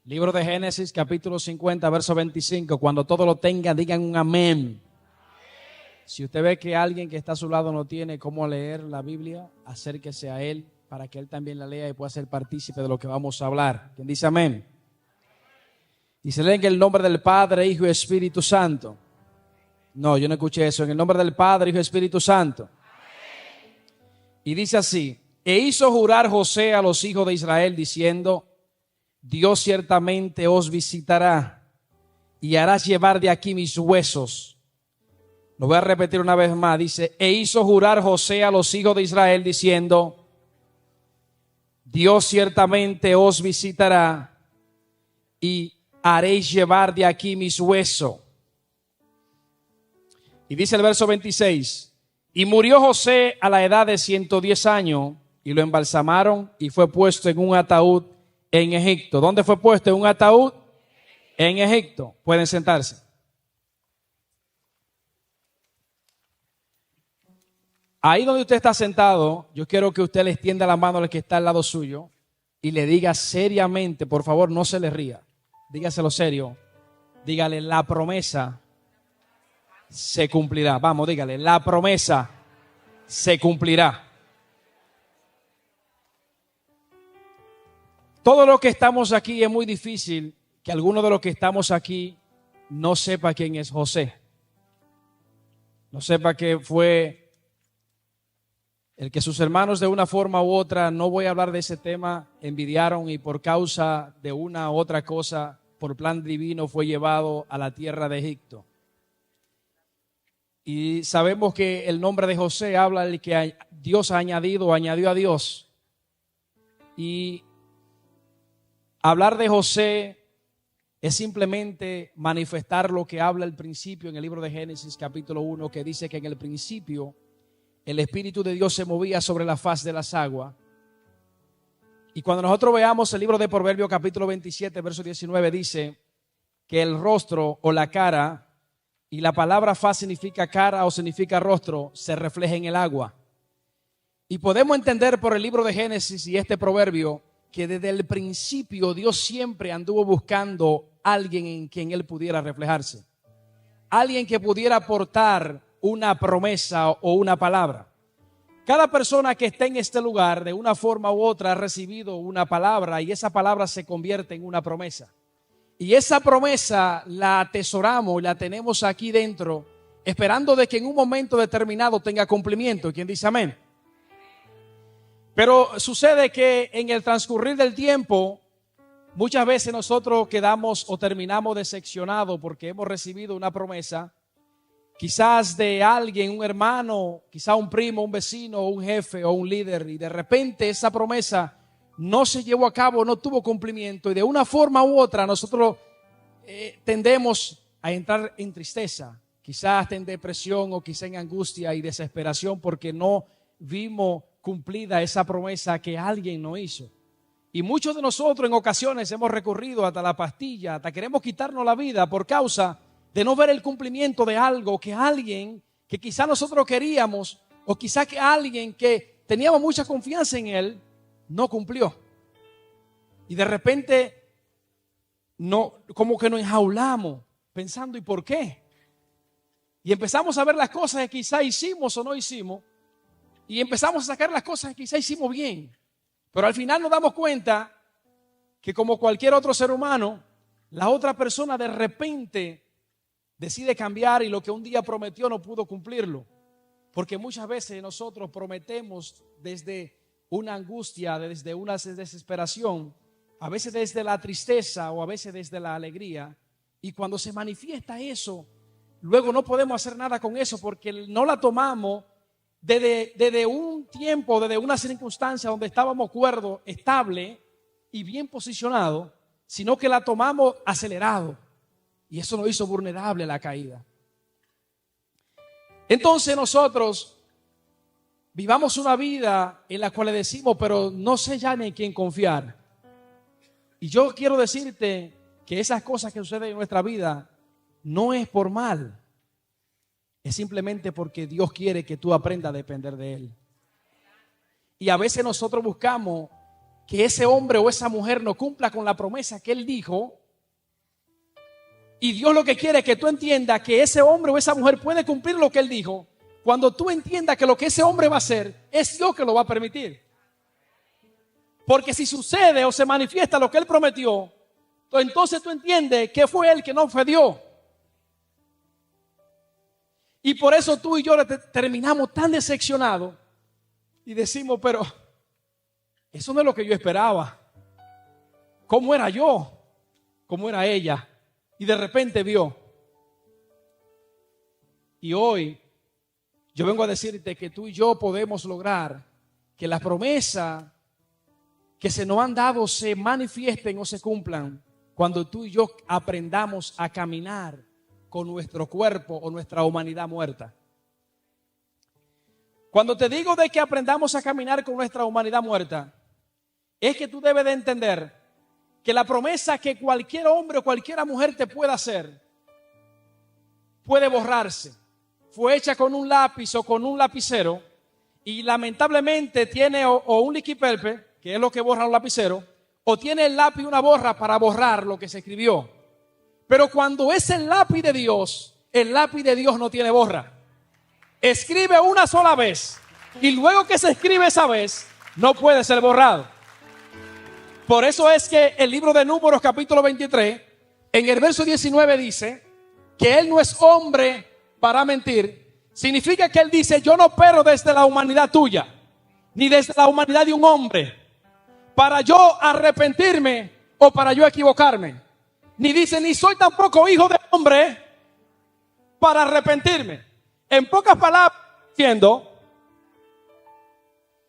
Libro de Génesis, capítulo 50, verso 25. Cuando todo lo tenga, digan un amén. Si usted ve que alguien que está a su lado no tiene cómo leer la Biblia, acérquese a él para que él también la lea y pueda ser partícipe de lo que vamos a hablar. ¿Quién dice amén? Y se lee en el nombre del Padre, Hijo y Espíritu Santo. No, yo no escuché eso. En el nombre del Padre, Hijo y Espíritu Santo. Y dice así: e hizo jurar José a los hijos de Israel diciendo: Dios ciertamente os visitará y harás llevar de aquí mis huesos. Lo voy a repetir una vez más. Dice: e hizo jurar José a los hijos de Israel diciendo: Dios ciertamente os visitará y haréis llevar de aquí mis huesos. Y dice el verso 26: y murió José a la edad de 110 años y lo embalsamaron y fue puesto en un ataúd en Egipto. ¿Dónde fue puesto? En un ataúd en Egipto. Pueden sentarse. Ahí donde usted está sentado, yo quiero que usted le extienda la mano al que está al lado suyo y le diga seriamente, por favor, no se le ría, dígaselo serio, dígale: la promesa se cumplirá. Vamos, dígale: la promesa se cumplirá. Todo lo que estamos aquí es muy difícil que alguno de los que estamos aquí no sepa quién es José. No sepa que fue el que sus hermanos de una forma u otra, no voy a hablar de ese tema, envidiaron y por causa de una u otra cosa, por plan divino fue llevado a la tierra de Egipto. Y sabemos que el nombre de José habla del que Dios ha añadido, añadió a Dios. Y hablar de José es simplemente manifestar lo que habla el principio en el libro de Génesis capítulo 1, que dice que en el principio el Espíritu de Dios se movía sobre la faz de las aguas. Y cuando nosotros veamos el libro de Proverbios capítulo 27, verso 19, dice que el rostro o la cara, y la palabra faz significa cara o significa rostro, se refleja en el agua. Y podemos entender por el libro de Génesis y este proverbio que desde el principio Dios siempre anduvo buscando a alguien en quien Él pudiera reflejarse. Alguien que pudiera aportar una promesa o una palabra. Cada persona que está en este lugar de una forma u otra ha recibido una palabra y esa palabra se convierte en una promesa. Y esa promesa la atesoramos y la tenemos aquí dentro, esperando de que en un momento determinado tenga cumplimiento. ¿Quién dice amén? Pero sucede que en el transcurrir del tiempo, muchas veces nosotros quedamos o terminamos decepcionados porque hemos recibido una promesa, quizás de alguien, un hermano, quizás un primo, un vecino, un jefe o un líder, y de repente esa promesa no se llevó a cabo, no tuvo cumplimiento, y de una forma u otra nosotros tendemos a entrar en tristeza, quizás hasta en depresión o quizás en angustia y desesperación porque no vimos cumplida esa promesa que alguien nos hizo. Y muchos de nosotros en ocasiones hemos recurrido hasta la pastilla, hasta queremos quitarnos la vida por causa de no ver el cumplimiento de algo que alguien que quizás nosotros queríamos o quizás que alguien que teníamos mucha confianza en él no cumplió. Y de repente no, como que nos enjaulamos pensando: ¿y por qué? Y empezamos a ver las cosas que quizás hicimos o no hicimos y empezamos a sacar las cosas que quizás hicimos bien. Pero al final nos damos cuenta que como cualquier otro ser humano, la otra persona de repente decide cambiar y lo que un día prometió no pudo cumplirlo. Porque muchas veces nosotros prometemos desde una angustia, desde una desesperación, a veces desde la tristeza o a veces desde la alegría. Y cuando se manifiesta eso, luego no podemos hacer nada con eso porque no la tomamos desde un tiempo, desde una circunstancia donde estábamos cuerdos, estable y bien posicionados, sino que la tomamos acelerado. Y eso nos hizo vulnerable a la caída. Entonces nosotros vivamos una vida en la cual le decimos: pero no sé ya ni en quién confiar. Y yo quiero decirte que esas cosas que suceden en nuestra vida no es por mal. Es simplemente porque Dios quiere que tú aprendas a depender de Él. Y a veces nosotros buscamos que ese hombre o esa mujer no cumpla con la promesa que él dijo. Y Dios lo que quiere es que tú entiendas que ese hombre o esa mujer puede cumplir lo que él dijo. Cuando tú entiendas que lo que ese hombre va a hacer es Dios que lo va a permitir. Porque si sucede o se manifiesta lo que él prometió, entonces tú entiendes que fue él, que no fue Dios. Y por eso tú y yo terminamos tan decepcionados y decimos, pero eso no es lo que yo esperaba. ¿Cómo era yo? ¿Cómo era ella? Y de repente vio. Y hoy yo vengo a decirte que tú y yo podemos lograr que las promesas que se nos han dado se manifiesten o se cumplan cuando tú y yo aprendamos a caminar con nuestro cuerpo o nuestra humanidad muerta. Cuando te digo de que aprendamos a caminar con nuestra humanidad muerta, es que tú debes de entender que la promesa que cualquier hombre o cualquier mujer te pueda hacer puede borrarse. Fue hecha con un lápiz o con un lapicero y lamentablemente tiene o un liquipelpe, que es lo que borran los lapiceros, o tiene el lápiz una borra para borrar lo que se escribió. Pero cuando es el lápiz de Dios no tiene borra. Escribe una sola vez y luego que se escribe esa vez no puede ser borrado. Por eso es que el libro de Números capítulo 23 en el verso 19 dice que él no es hombre para mentir. Significa que él dice, yo no opero desde la humanidad tuya ni desde la humanidad de un hombre para yo arrepentirme o para yo equivocarme. Ni dice, ni soy tampoco hijo de hombre para arrepentirme. En pocas palabras, diciendo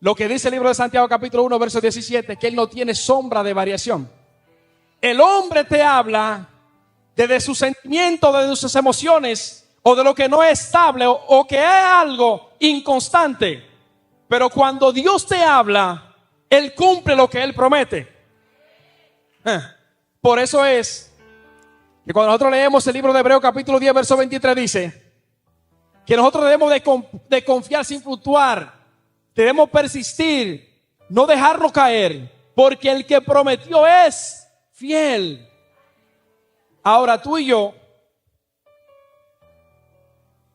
lo que dice el libro de Santiago capítulo 1 verso 17, que él no tiene sombra de variación. El hombre te habla desde sus sentimientos, desde sus emociones, o de lo que no es estable, o que es algo inconstante. Pero cuando Dios te habla, Él cumple lo que Él promete. Por eso es que cuando nosotros leemos el libro de Hebreos capítulo 10 verso 23 dice que nosotros debemos de confiar sin fluctuar, debemos persistir, no dejarnos caer, porque el que prometió es fiel. Ahora tú y yo,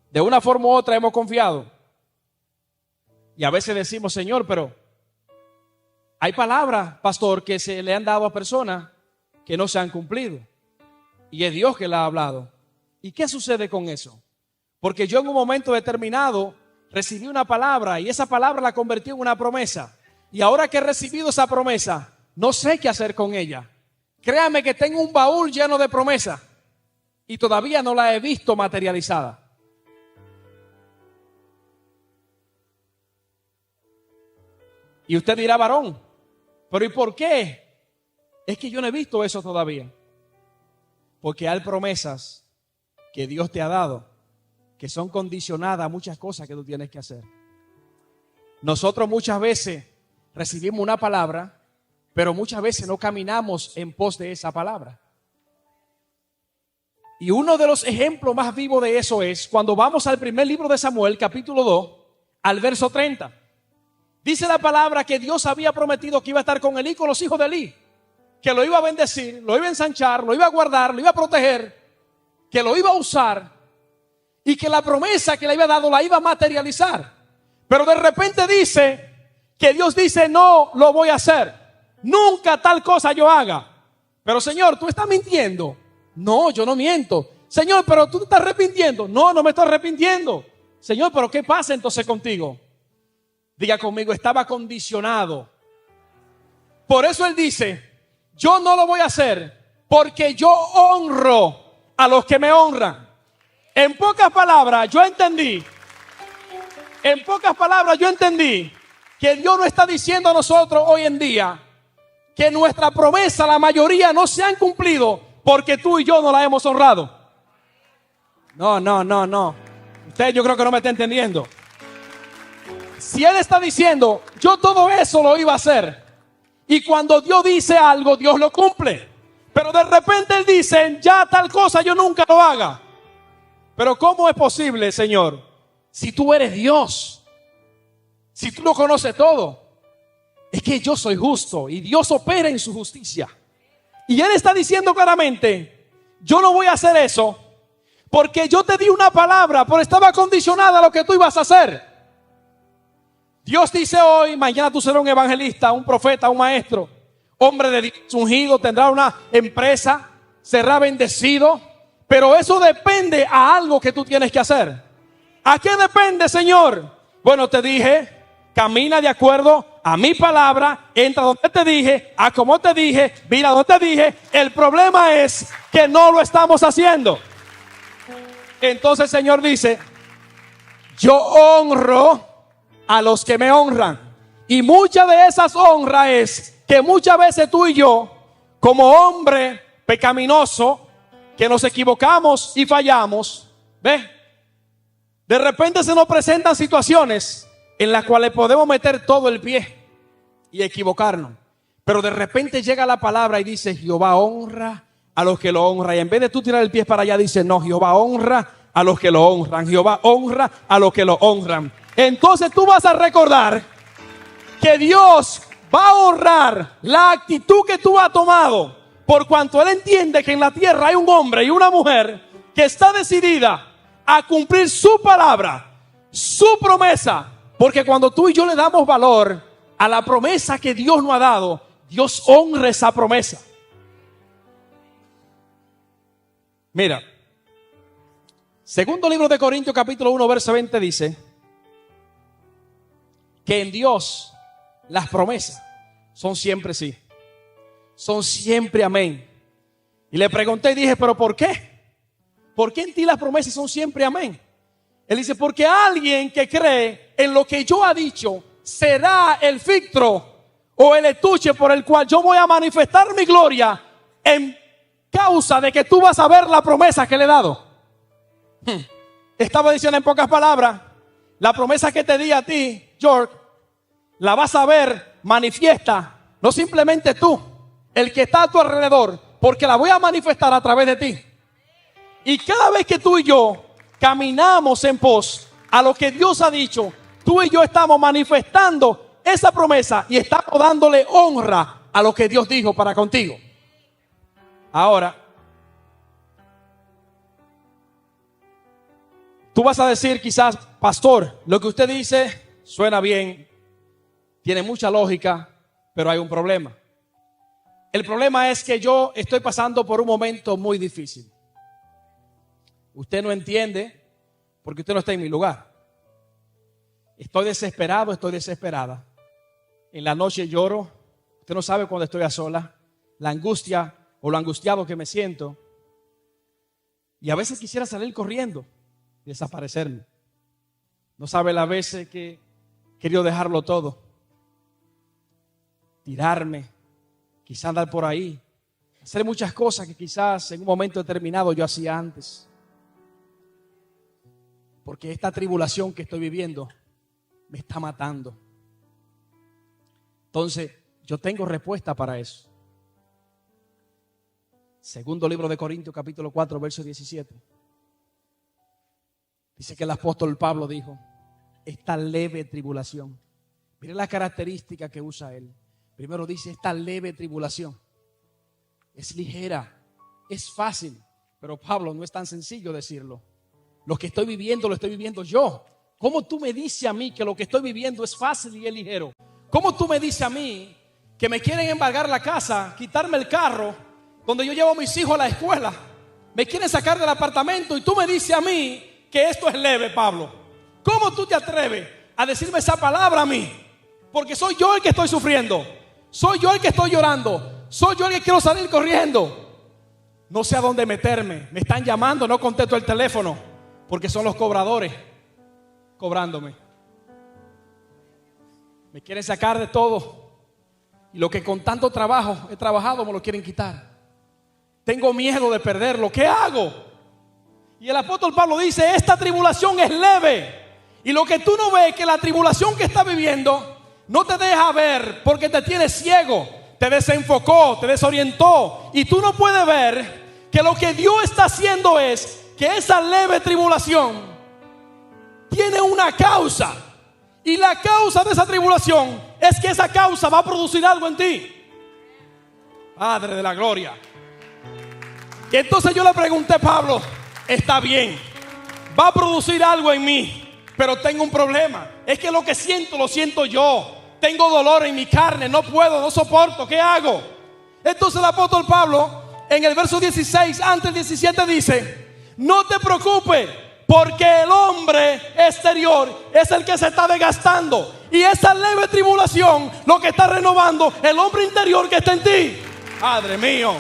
de una forma u otra hemos confiado. Y a veces decimos, Señor, pero hay palabras, pastor, que se le han dado a personas que no se han cumplido. Y es Dios que la ha hablado. ¿Y qué sucede con eso? Porque yo en un momento determinado recibí una palabra y esa palabra la convertí en una promesa. Y ahora que he recibido esa promesa, no sé qué hacer con ella. Créame que tengo un baúl lleno de promesas y todavía no la he visto materializada. Y usted dirá, varón, pero ¿y por qué? Es que yo no he visto eso todavía. Porque hay promesas que Dios te ha dado que son condicionadas a muchas cosas que tú tienes que hacer. Nosotros muchas veces recibimos una palabra, pero muchas veces no caminamos en pos de esa palabra. Y uno de los ejemplos más vivos de eso es cuando vamos al primer libro de Samuel, capítulo 2, al verso 30. Dice la palabra que Dios había prometido que iba a estar con Elí, con los hijos de Elí, que lo iba a bendecir, lo iba a ensanchar, lo iba a guardar, lo iba a proteger, que lo iba a usar y que la promesa que le había dado la iba a materializar. Pero de repente dice que Dios dice, no lo voy a hacer, nunca tal cosa yo haga. Pero Señor, ¿tú estás mintiendo? No, yo no miento. Señor, pero tú te estás arrepintiendo. No, no me estoy arrepintiendo. Señor, pero ¿qué pasa entonces contigo? Diga conmigo, estaba condicionado. Por eso Él dice, yo no lo voy a hacer porque yo honro a los que me honran. En pocas palabras, yo entendí que Dios no está diciendo a nosotros hoy en día que nuestra promesa, la mayoría no se han cumplido porque tú y yo no la hemos honrado. No. Usted yo creo que no me está entendiendo. Si Él está diciendo, yo todo eso lo iba a hacer. Y cuando Dios dice algo, Dios lo cumple. Pero de repente Él dice, ya tal cosa yo nunca lo haga. Pero ¿cómo es posible, Señor? Si tú eres Dios, si tú lo conoces todo. es que yo soy justo y Dios opera en su justicia. Y Él está diciendo claramente, yo no voy a hacer eso porque yo te di una palabra, pero estaba condicionada a lo que tú ibas a hacer. Dios dice hoy, mañana tú serás un evangelista, un profeta, un maestro, hombre de Dios ungido, tendrá una empresa, será bendecido, pero eso depende a algo que tú tienes que hacer. ¿A qué depende, Señor? Bueno, te dije, camina de acuerdo a mi palabra, entra donde te dije, a como te dije, mira donde te dije. El problema es que no lo estamos haciendo. Entonces el Señor dice, yo honro a los que me honran. Y mucha de esas honras es que muchas veces tú y yo, como hombre pecaminoso, que nos equivocamos y fallamos, ¿ves? De repente se nos presentan situaciones en las cuales podemos meter todo el pie y equivocarnos. Pero de repente llega la palabra y dice, Jehová honra a los que lo honran. Y en vez de tú tirar el pie para allá, dice, no, Jehová honra a los que lo honran. Jehová honra a los que lo honran. Entonces tú vas a recordar que Dios va a honrar la actitud que tú has tomado, por cuanto Él entiende que en la tierra hay un hombre y una mujer que está decidida a cumplir su palabra, su promesa. Porque cuando tú y yo le damos valor a la promesa que Dios nos ha dado, Dios honra esa promesa. Mira, segundo libro de Corintios capítulo 1 verso 20 dice que en Dios las promesas son siempre sí, son siempre amén. Y le pregunté y dije, ¿pero por qué? ¿Por qué en ti las promesas son siempre amén? Él dice, porque alguien que cree en lo que yo ha dicho será el filtro o el estuche por el cual yo voy a manifestar mi gloria en causa de que tú vas a ver la promesa que le he dado. Estaba diciendo en pocas palabras, la promesa que te di a ti, George, la vas a ver manifiesta, no simplemente tú, el que está a tu alrededor, porque la voy a manifestar a través de ti. Y cada vez que tú y yo caminamos en pos a lo que Dios ha dicho, tú y yo estamos manifestando esa promesa y estamos dándole honra a lo que Dios dijo para contigo. Ahora, tú vas a decir quizás, pastor, lo que usted dice suena bien, tiene mucha lógica, pero hay un problema. El problema es que yo estoy pasando por un momento muy difícil. Usted no entiende porque usted no está en mi lugar. Estoy desesperado, estoy desesperada. En la noche lloro. Usted no sabe cuando estoy a solas, la angustia o lo angustiado que me siento. Y a veces quisiera salir corriendo y desaparecerme. No sabe las veces que he querido dejarlo todo, tirarme, quizás andar por ahí, hacer muchas cosas que quizás en un momento determinado yo hacía antes. Porque esta tribulación que estoy viviendo me está matando. Entonces, yo tengo respuesta para eso. Segundo libro de Corintios, capítulo 4, verso 17. Dice que el apóstol Pablo dijo, esta leve tribulación. Mire la característica que usa él. Primero dice, esta leve tribulación es ligera, es fácil. Pero Pablo, no es tan sencillo decirlo. Lo que estoy viviendo, lo estoy viviendo yo. ¿Cómo tú me dices a mí que lo que estoy viviendo es fácil y es ligero? ¿Cómo tú me dices a mí que me quieren embargar la casa, quitarme el carro donde yo llevo a mis hijos a la escuela? Me quieren sacar del apartamento y tú me dices a mí que esto es leve, Pablo. ¿Cómo tú te atreves a decirme esa palabra a mí? Porque soy yo el que estoy sufriendo. Soy yo el que estoy llorando. Soy yo el que quiero salir corriendo. No sé a dónde meterme. Me están llamando, no contesto el teléfono porque son los cobradores cobrándome. Me quieren sacar de todo. Y lo que con tanto trabajo he trabajado me lo quieren quitar. Tengo miedo de perderlo. ¿Qué hago? Y el apóstol Pablo dice, esta tribulación es leve. Y lo que tú no ves, que la tribulación que estás viviendo no te deja ver porque te tiene ciego, te desenfocó, te desorientó. Y tú no puedes ver que lo que Dios está haciendo es que esa leve tribulación tiene una causa. Y la causa de esa tribulación es que esa causa va a producir algo en ti. Padre de la gloria. Y entonces yo le pregunté a Pablo, está bien, va a producir algo en mí, pero tengo un problema. Es que lo que siento, lo siento yo. Tengo dolor en mi carne, no puedo, no soporto, ¿qué hago? Entonces el apóstol Pablo en el verso 16, antes del 17 dice, no te preocupes, porque el hombre exterior es el que se está desgastando, y esa leve tribulación lo que está renovando el hombre interior que está en ti. Padre mío,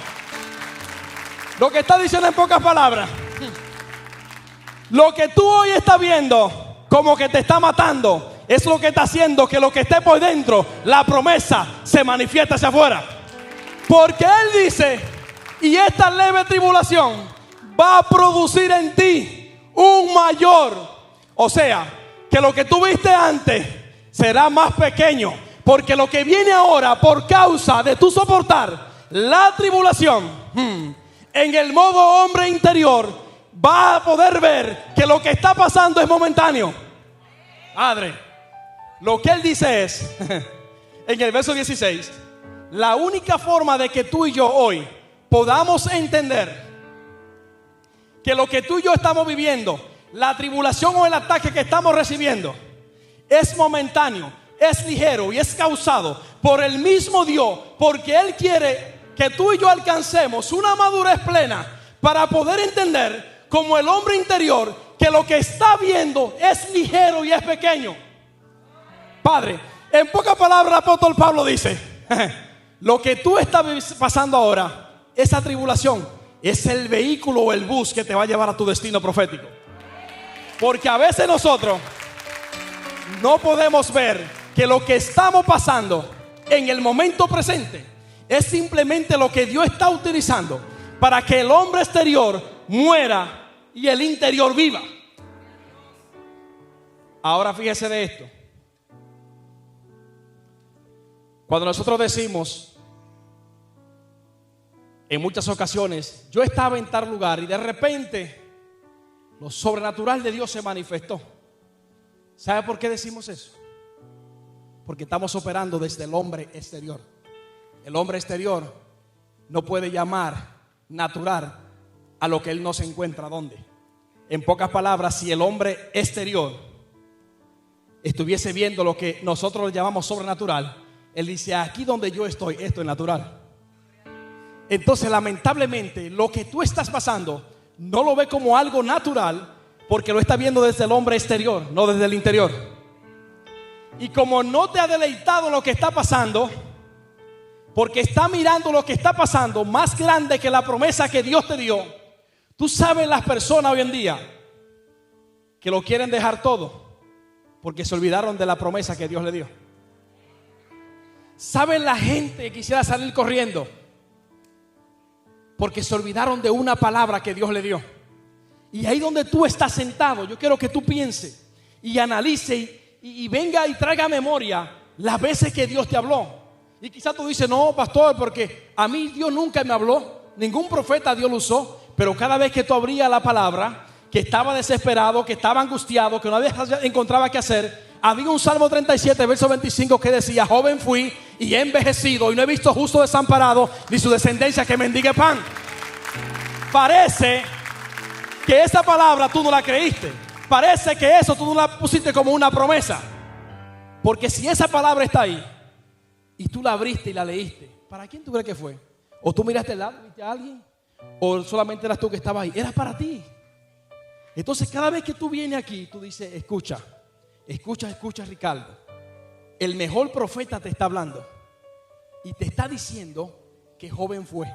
lo que está diciendo en pocas palabras, lo que tú hoy estás viendo como que te está matando, es lo que está haciendo que lo que esté por dentro, la promesa, se manifiesta hacia afuera. Porque Él dice, y esta leve tribulación va a producir en ti un mayor. O sea, que lo que tú viste antes será más pequeño. Porque lo que viene ahora por causa de tu soportar la tribulación, en el modo hombre interior, va a poder ver que lo que está pasando es momentáneo. Padre, lo que Él dice es, en el verso 16, la única forma de que tú y yo hoy podamos entender que lo que tú y yo estamos viviendo, la tribulación o el ataque que estamos recibiendo, es momentáneo, es ligero y es causado por el mismo Dios, porque Él quiere que tú y yo alcancemos una madurez plena para poder entender como el hombre interior que lo que está viendo es ligero y es pequeño. Padre, en pocas palabras el apóstol Pablo dice, lo que tú estás pasando ahora, esa tribulación, es el vehículo o el bus que te va a llevar a tu destino profético. Porque a veces nosotros no podemos ver que lo que estamos pasando en el momento presente es simplemente lo que Dios está utilizando para que el hombre exterior muera y el interior viva. Ahora fíjese de esto. Cuando nosotros decimos, en muchas ocasiones, yo estaba en tal lugar y de repente lo sobrenatural de Dios se manifestó. ¿Sabe por qué decimos eso? Porque estamos operando desde el hombre exterior. El hombre exterior no puede llamar natural a lo que él no se encuentra. ¿Dónde? En pocas palabras, si el hombre exterior estuviese viendo lo que nosotros llamamos sobrenatural, él dice, aquí donde yo estoy, esto es natural. Entonces, lamentablemente, lo que tú estás pasando no lo ve como algo natural, porque lo está viendo desde el hombre exterior, no desde el interior. Y como no te ha deleitado lo que está pasando, porque está mirando lo que está pasando más grande que la promesa que Dios te dio. Tú sabes las personas hoy en día que lo quieren dejar todo porque se olvidaron de la promesa que Dios le dio. ¿Saben la gente que quisiera salir corriendo porque se olvidaron de una palabra que Dios le dio? Y ahí donde tú estás sentado, yo quiero que tú pienses y analice y venga y traiga a memoria las veces que Dios te habló. Y quizás tú dices, no, pastor, porque a mí Dios nunca me habló, ningún profeta Dios lo usó. Pero cada vez que tú abrías la palabra, que estaba desesperado, que estaba angustiado, que no encontraba qué hacer, había un Salmo 37, verso 25 que decía, joven fui y he envejecido y no he visto justo desamparado ni su descendencia que mendigue pan. Parece que esa palabra tú no la creíste. Parece que eso tú no la pusiste como una promesa. Porque si esa palabra está ahí y tú la abriste y la leíste, ¿para quién tú crees que fue? ¿O tú miraste al lado y viste a alguien? ¿O solamente eras tú que estabas ahí? Era para ti. Entonces cada vez que tú vienes aquí, tú dices, escucha, Ricardo. El mejor profeta te está hablando y te está diciendo que joven fue.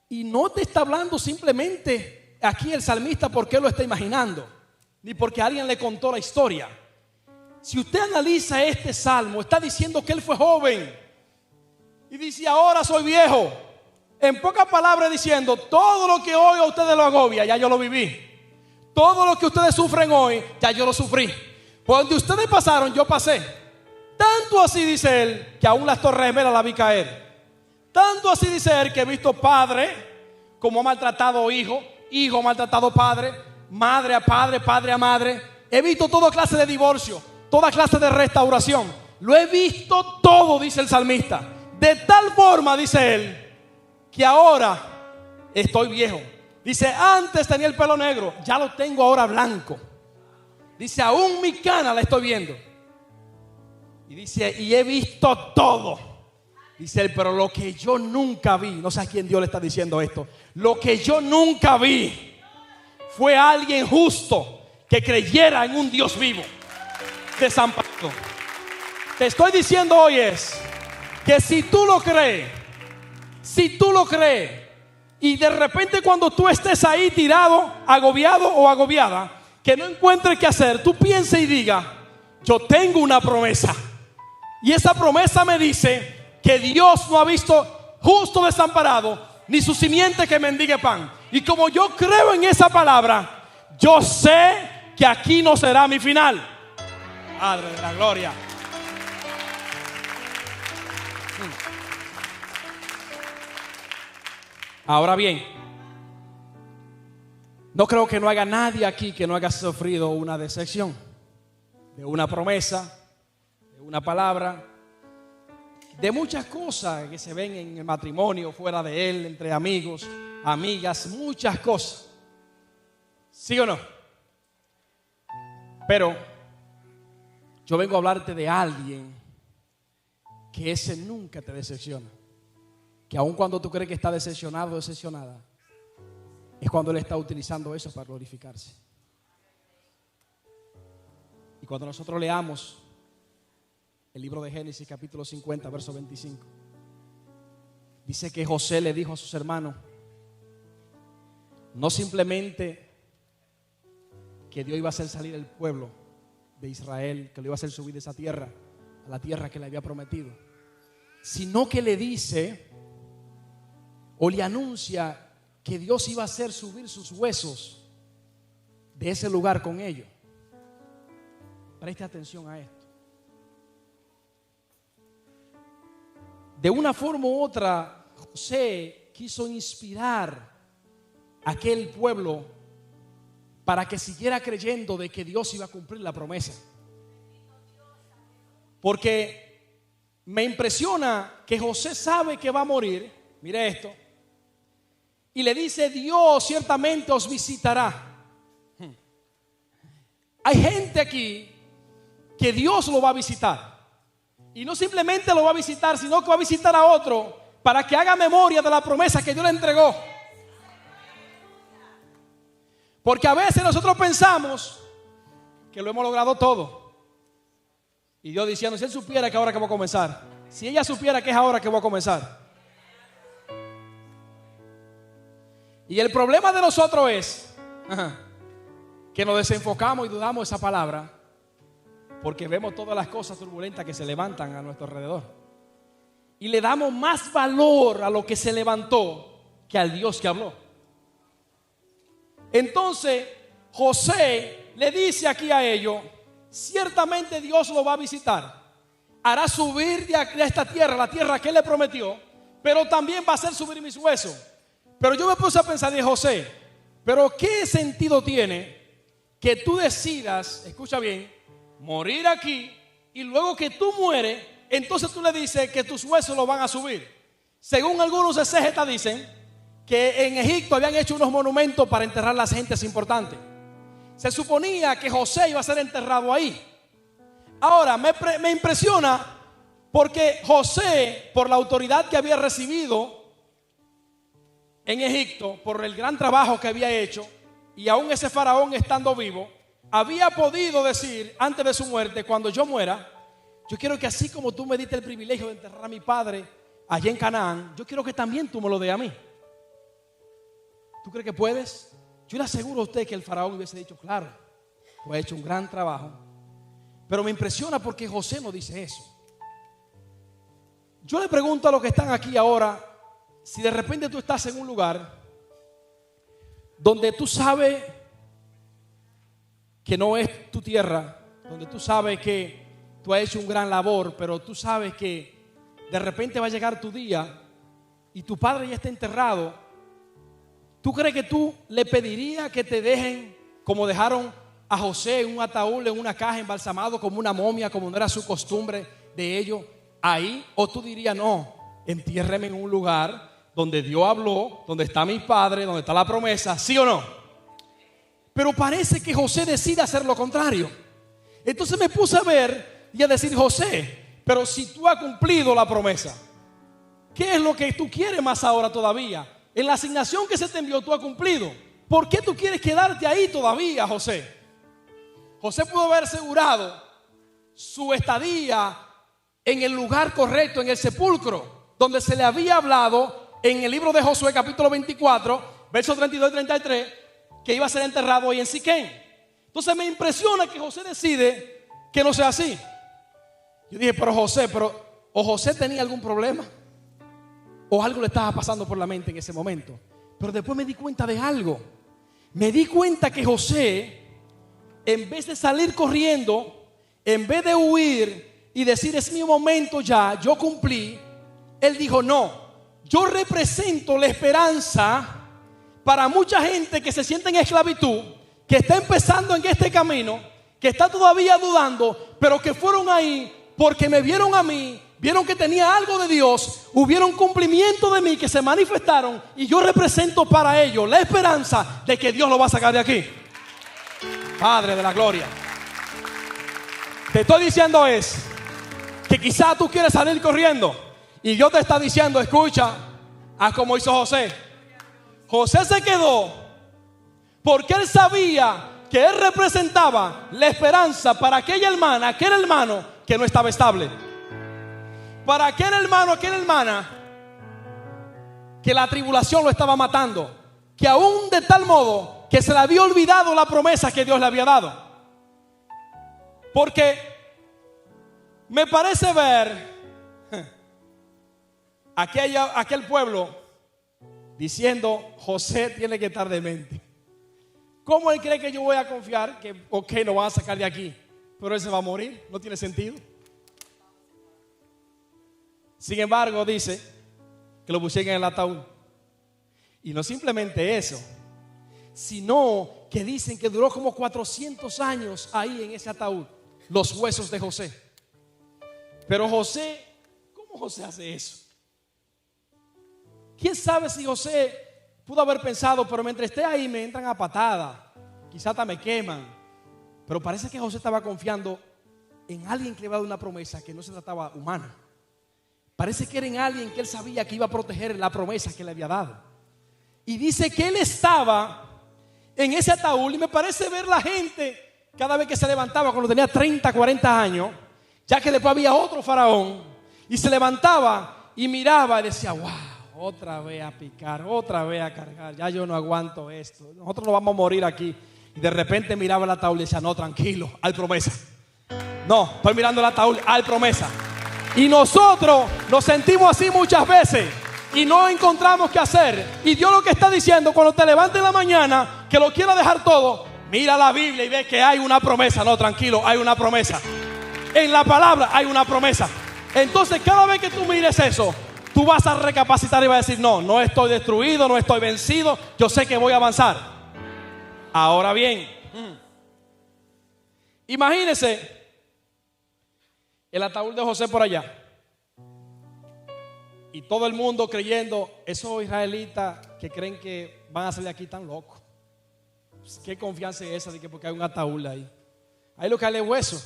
Y no te está hablando simplemente aquí el salmista porque lo está imaginando, ni porque alguien le contó la historia. Si usted analiza este salmo, está diciendo que él fue joven y dice, ahora soy viejo. En pocas palabras diciendo, todo lo que hoy a ustedes lo agobia, ya yo lo viví. Todo lo que ustedes sufren hoy, ya yo lo sufrí. Por donde ustedes pasaron, yo pasé. Tanto así dice él, que aún las torres gemelas la vi caer. Tanto así dice él, que he visto padre como ha maltratado hijo, hijo maltratado padre, madre a padre, padre a madre. He visto toda clase de divorcio, toda clase de restauración. lo he visto todo, dice el salmista. De tal forma, dice él, que ahora estoy viejo. Dice, antes tenía el pelo negro, ya lo tengo ahora blanco. Dice, aún mi cana la estoy viendo. Y dice, y he visto todo. Dice él, pero lo que yo nunca vi, no sé a quién Dios le está diciendo esto, lo que yo nunca vi fue alguien justo que creyera en un Dios vivo, desamparado. Te estoy diciendo hoy es que si tú lo crees, y de repente cuando tú estés ahí tirado, agobiado o agobiada, que no encuentres qué hacer, tú piensa y diga, yo tengo una promesa. Y esa promesa me dice que Dios no ha visto justo desamparado, ni su simiente que mendigue pan. Y como yo creo en esa palabra, yo sé que aquí no será mi final. Padre de la gloria. Ahora bien, no creo que no haya nadie aquí que no haya sufrido una decepción de una promesa, de una palabra, de muchas cosas que se ven en el matrimonio, fuera de él, entre amigos, amigas, muchas cosas. ¿Sí o no? Pero yo vengo a hablarte de alguien que ese nunca te decepciona. Que aun cuando tú crees que está decepcionado o decepcionada, es cuando Él está utilizando eso para glorificarse. Y cuando nosotros leamos el libro de Génesis capítulo 50 verso 25, dice que José le dijo a sus hermanos, no simplemente que Dios iba a hacer salir el pueblo de Israel, que lo iba a hacer subir de esa tierra a la tierra que le había prometido, sino que le dice o le anuncia que Dios iba a hacer subir sus huesos de ese lugar con ellos. Preste atención a esto. De una forma u otra, José quiso inspirar a aquel pueblo para que siguiera creyendo de que Dios iba a cumplir la promesa. Porque me impresiona que José sabe que va a morir. Mire esto. Y le dice, Dios ciertamente os visitará. Hay gente aquí que Dios lo va a visitar. Y no simplemente lo va a visitar, sino que va a visitar a otro para que haga memoria de la promesa que Dios le entregó. Porque a veces nosotros pensamos que lo hemos logrado todo. Y Dios diciendo, si Él supiera que ahora que voy a comenzar, si ella supiera que es ahora que voy a comenzar. Y el problema de nosotros es que nos desenfocamos y dudamos esa palabra porque vemos todas las cosas turbulentas que se levantan a nuestro alrededor y le damos más valor a lo que se levantó que al Dios que habló. Entonces José le dice aquí a ellos, ciertamente Dios lo va a visitar, hará subir de esta tierra, la tierra que Él le prometió, pero también va a hacer subir mis huesos. Pero yo me puse a pensar, de José, pero ¿qué sentido tiene que tú decidas, escucha bien, morir aquí y luego que tú mueres, entonces tú le dices que tus huesos lo van a subir? Según algunos exégetas dicen que en Egipto habían hecho unos monumentos para enterrar a las gentes importantes. Se suponía que José iba a ser enterrado ahí. Ahora me impresiona porque José, por la autoridad que había recibido en Egipto, por el gran trabajo que había hecho, y aún ese faraón estando vivo, había podido decir antes de su muerte, cuando yo muera, yo quiero que así como tú me diste el privilegio de enterrar a mi padre allá en Canaán, yo quiero que también tú me lo des a mí. ¿Tú crees que puedes? Yo le aseguro a usted que el faraón hubiese dicho, claro, tú has hecho un gran trabajo. Pero me impresiona porque José no dice eso. Yo le pregunto a los que están aquí ahora, si de repente tú estás en un lugar donde tú sabes que no es tu tierra, donde tú sabes que tú has hecho un gran labor, pero tú sabes que de repente va a llegar tu día y tu padre ya está enterrado, ¿tú crees que tú le pedirías que te dejen como dejaron a José en un ataúd, en una caja embalsamado como una momia, como no era su costumbre, de ellos ahí? ¿O tú dirías, no, entiérreme en un lugar donde Dios habló, donde está mi padre, donde está la promesa? ¿Sí o no? Pero parece que José decide hacer lo contrario. Entonces me puse a ver y a decir, José, pero si tú has cumplido la promesa, ¿qué es lo que tú quieres más ahora todavía? En la asignación que se te envió tú has cumplido. ¿Por qué tú quieres quedarte ahí todavía, José? José pudo haber asegurado su estadía en el lugar correcto, en el sepulcro, donde se le había hablado en el libro de Josué capítulo 24, versos 32 y 33, que iba a ser enterrado ahí en Siquén. Entonces me impresiona que José decide que no sea así. Yo dije, pero o José tenía algún problema, o algo le estaba pasando por la mente en ese momento. Pero después me di cuenta de algo. Me di cuenta que José, en vez de salir corriendo, en vez de huir y decir es mi momento ya, yo cumplí, él dijo no, yo represento la esperanza para mucha gente que se siente en esclavitud, que está empezando en este camino, que está todavía dudando, pero que fueron ahí porque me vieron a mí, vieron que tenía algo de Dios, hubieron cumplimiento de mí que se manifestaron, y yo represento para ellos la esperanza de que Dios lo va a sacar de aquí. Padre de la gloria, te estoy diciendo es que quizás tú quieres salir corriendo y Dios te está diciendo, escucha, haz como hizo José. José se quedó porque él sabía que él representaba la esperanza para aquel hermano que no estaba estable, para aquel hermano, aquella hermana que la tribulación lo estaba matando, que aún de tal modo que se le había olvidado la promesa que Dios le había dado. Porque me parece ver aquel pueblo diciendo, José tiene que estar demente. ¿Cómo él cree que yo voy a confiar que, ok, lo van a sacar de aquí, pero él se va a morir? No tiene sentido. Sin embargo, dice que lo pusieron en el ataúd. Y no simplemente eso, sino que dicen que duró como 400 años ahí en ese ataúd, los huesos de José. Pero José, ¿cómo José hace eso? ¿Quién sabe si José pudo haber pensado, pero mientras esté ahí me entran a patada, quizás hasta me queman? Pero parece que José estaba confiando en alguien que le iba a dar una promesa que no se trataba humana. Parece que era en alguien que él sabía que iba a proteger la promesa que le había dado. Y dice que él estaba en ese ataúd, y me parece ver la gente cada vez que se levantaba cuando tenía 30, 40 años, ya que después había otro faraón, y se levantaba y miraba y decía, wow, otra vez a picar, otra vez a cargar, ya yo no aguanto esto, nosotros nos vamos a morir aquí. Y de repente miraba el ataúd y decía, no, tranquilo, hay promesa. No, estoy mirando el ataúd, hay promesa. Y nosotros nos sentimos así muchas veces y no encontramos qué hacer. Y Dios lo que está diciendo, cuando te levantes en la mañana, que lo quiera dejar todo, mira la Biblia y ve que hay una promesa. No, tranquilo, hay una promesa. En la palabra hay una promesa. Entonces cada vez que tú mires eso, tú vas a recapacitar y vas a decir, no estoy destruido, no estoy vencido, yo sé que voy a avanzar. Ahora bien, imagínese el ataúd de José por allá, y todo el mundo creyendo, esos israelitas que creen que van a salir de aquí tan locos. ¿Qué confianza es esa de que porque hay un ataúd ahí? Ahí lo que hay es hueso.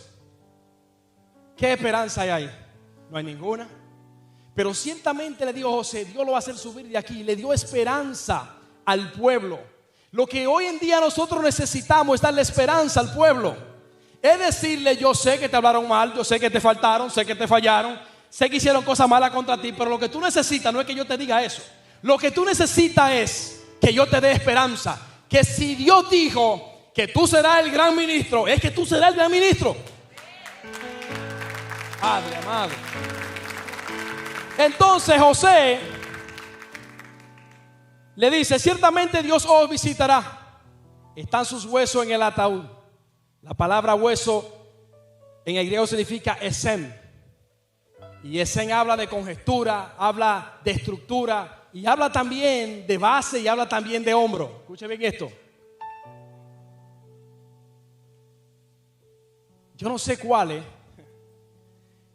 ¿Qué esperanza hay ahí? No hay ninguna. Pero ciertamente le dijo José, Dios lo va a hacer subir de aquí. Le dio esperanza al pueblo. Lo que hoy en día nosotros necesitamos es darle esperanza al pueblo. Es decirle, yo sé que te hablaron mal, yo sé que te faltaron, sé que te fallaron, sé que hicieron cosas malas contra ti, pero lo que tú necesitas no es que yo te diga eso. Lo que tú necesitas es que yo te dé esperanza. Que si Dios dijo que tú serás el gran ministro, es que tú serás el gran ministro. Padre amado. Entonces José le dice, ciertamente Dios os visitará. Están sus huesos en el ataúd. La palabra hueso en el griego significa esem. Y esem habla de congestura, habla de estructura, y habla también de base, y habla también de hombro. Escuche bien esto. Yo no sé cuáles,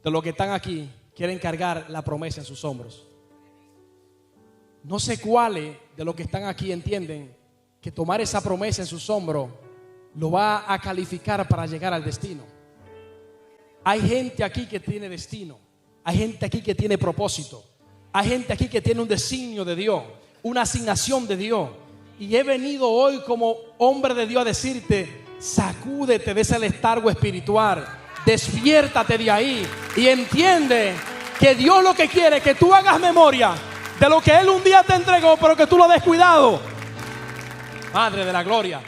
de los que están aquí quieren cargar la promesa en sus hombros. No sé cuáles de los que están aquí entienden que tomar esa promesa en sus hombros lo va a calificar para llegar al destino. Hay gente aquí que tiene destino. Hay gente aquí que tiene propósito. Hay gente aquí que tiene un designio de Dios, una asignación de Dios. Y he venido hoy como hombre de Dios a decirte: sacúdete de ese letargo espiritual, despiértate de ahí y entiende que Dios lo que quiere es que tú hagas memoria de lo que Él un día te entregó, pero que tú lo des cuidado. Madre de la gloria,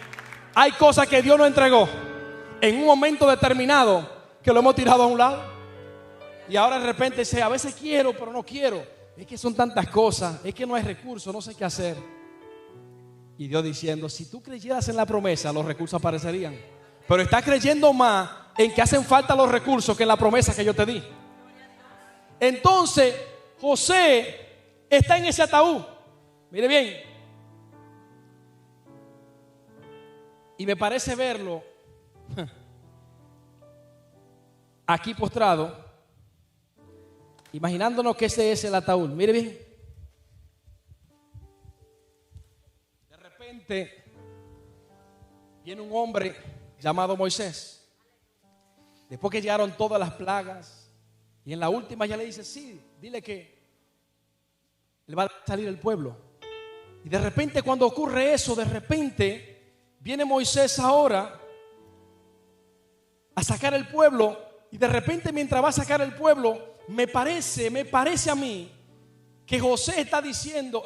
hay cosas que Dios nos entregó en un momento determinado que lo hemos tirado a un lado, y ahora de repente dice: a veces quiero pero no quiero, es que son tantas cosas, es que no hay recursos, no sé qué hacer. Y Dios diciendo: si tú creyeras en la promesa, los recursos aparecerían, pero estás creyendo más en que hacen falta los recursos que en la promesa que yo te di. Entonces José está en ese ataúd, mire bien, y me parece verlo aquí postrado, imaginándonos que ese es el ataúd. Mire bien, de repente viene un hombre llamado Moisés. Después que llegaron todas las plagas, y en la última ya le dice: sí, dile que le va a salir el pueblo. Y de repente, cuando ocurre eso, de repente viene Moisés ahora a sacar el pueblo. Y de repente, mientras va a sacar el pueblo, me parece a mí que Moisés está diciendo,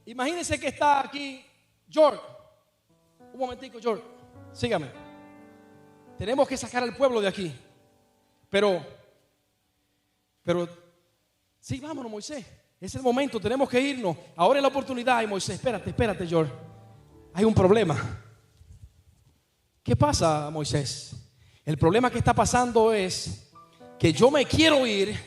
imagínense que está aquí George. Un momentico, George, sígame. Tenemos que sacar al pueblo de aquí. Pero sí, vámonos, Moisés. Es el momento, tenemos que irnos. Ahora es la oportunidad. Y Moisés: espérate, George. Hay un problema. ¿Qué pasa, Moisés? El problema que está pasando es que yo me quiero ir,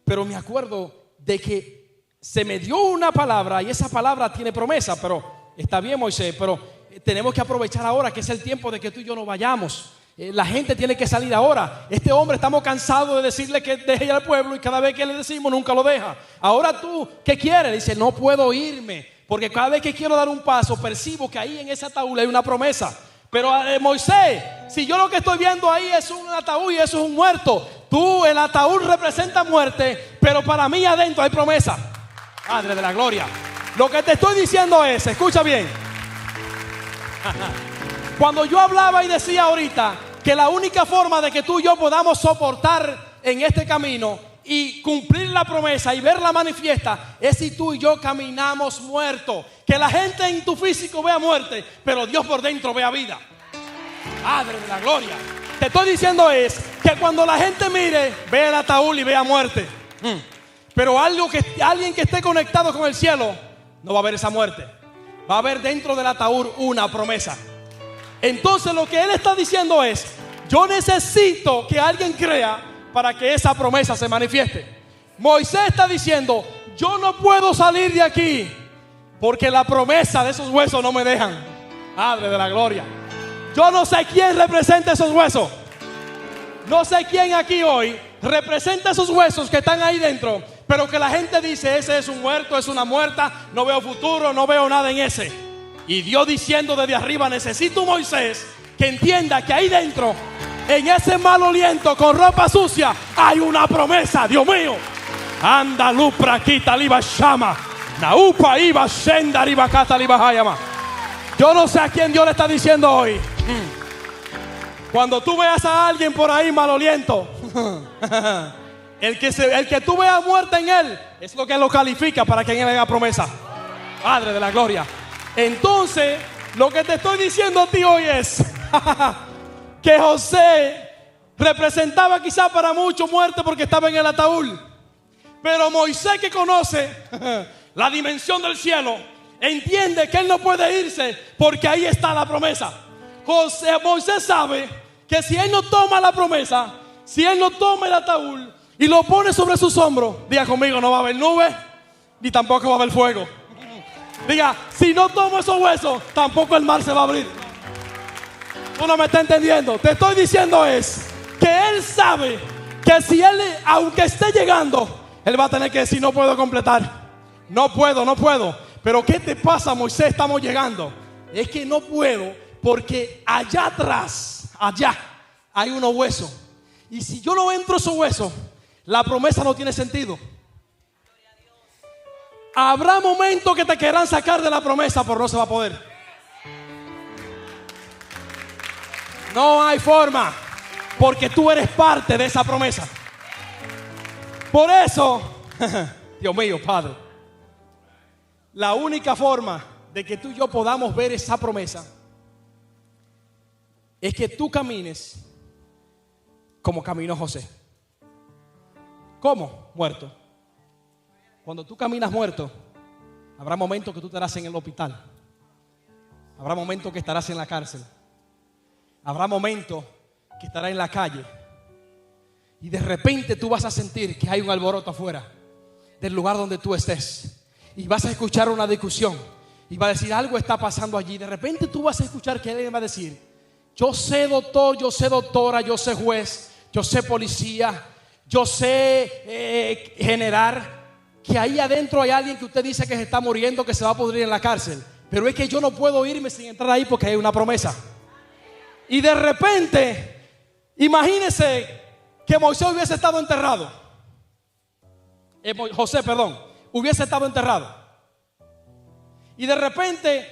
pero me acuerdo de que se me dio una palabra y esa palabra tiene promesa. Pero está bien, Moisés, pero tenemos que aprovechar ahora que es el tiempo de que tú y yo nos vayamos. La gente tiene que salir ahora. Este hombre, estamos cansados de decirle que deje ir al pueblo, y cada vez que le decimos nunca lo deja. Ahora tú, ¿qué quieres? Dice: no puedo irme, porque cada vez que quiero dar un paso percibo que ahí en ese ataúd hay una promesa. Pero Moisés, si yo lo que estoy viendo ahí es un ataúd y eso es un muerto, tú, el ataúd representa muerte, pero para mí adentro hay promesa. Padre de la gloria, lo que te estoy diciendo es, escucha bien. Cuando yo hablaba y decía ahorita que la única forma de que tú y yo podamos soportar en este camino y cumplir la promesa y verla manifiesta es si tú y yo caminamos muertos. Que la gente en tu físico vea muerte, pero Dios por dentro vea vida. Padre de la gloria, te estoy diciendo es que cuando la gente mire, vea el ataúd y vea muerte. Pero alguien que esté conectado con el cielo no va a ver esa muerte. Va a haber dentro del ataúd una promesa. Entonces lo que él está diciendo es: yo necesito que alguien crea para que esa promesa se manifieste. Moisés está diciendo: yo no puedo salir de aquí porque la promesa de esos huesos no me dejan. Padre de la gloria, yo no sé quién representa esos huesos. No sé quién aquí hoy representa esos huesos que están ahí dentro, pero que la gente dice: ese es un muerto, es una muerta, no veo futuro, no veo nada en ese. Y Dios diciendo desde arriba: necesito un Moisés que entienda que ahí dentro, en ese mal aliento con ropa sucia, hay una promesa. Dios mío, anda lupra quita liba shama naupa iba shenda riba kata liba hayama. Yo no sé a quién Dios le está diciendo hoy. Cuando tú veas a alguien por ahí maloliento, el que tú veas muerte en él es lo que lo califica para que en él haga promesa. Padre de la gloria. Entonces, lo que te estoy diciendo a ti hoy es que José representaba quizá para muchos muerte porque estaba en el ataúd. Pero Moisés, que conoce la dimensión del cielo, entiende que él no puede irse porque ahí está la promesa. Moisés sabe que si él no toma la promesa, si él no toma el ataúd y lo pone sobre sus hombros, diga conmigo: no va a haber nube ni tampoco va a haber fuego. Diga: si no tomo esos huesos, tampoco el mar se va a abrir. Tú no me estás entendiendo. Te estoy diciendo es que Él sabe que si Él, aunque esté llegando, Él va a tener que decir: no puedo completar, no puedo. Pero ¿qué te pasa, Moisés? Estamos llegando. Es que no puedo porque allá atrás, allá, hay unos huesos. Y si yo no entro a esos huesos, la promesa no tiene sentido. Habrá momentos que te querrán sacar de la promesa, pero no se va a poder. No hay forma, porque tú eres parte de esa promesa. Por eso, Dios mío, Padre, la única forma de que tú y yo podamos ver esa promesa es que tú camines como caminó José. ¿Cómo? Muerto. Cuando tú caminas muerto, habrá momentos que tú estarás en el hospital. Habrá momentos que estarás en la cárcel. Habrá momentos que estarás en la calle. Y de repente tú vas a sentir que hay un alboroto afuera del lugar donde tú estés. Y vas a escuchar una discusión. Y va a decir: algo está pasando allí. De repente tú vas a escuchar que alguien va a decir: yo sé doctor, yo sé doctora, yo sé juez, yo sé policía, yo sé general. Que ahí adentro hay alguien que usted dice que se está muriendo, que se va a pudrir en la cárcel. Pero es que yo no puedo irme sin entrar ahí porque hay una promesa. Y de repente, imagínese que Moisés hubiese estado enterrado. José, hubiese estado enterrado. Y de repente,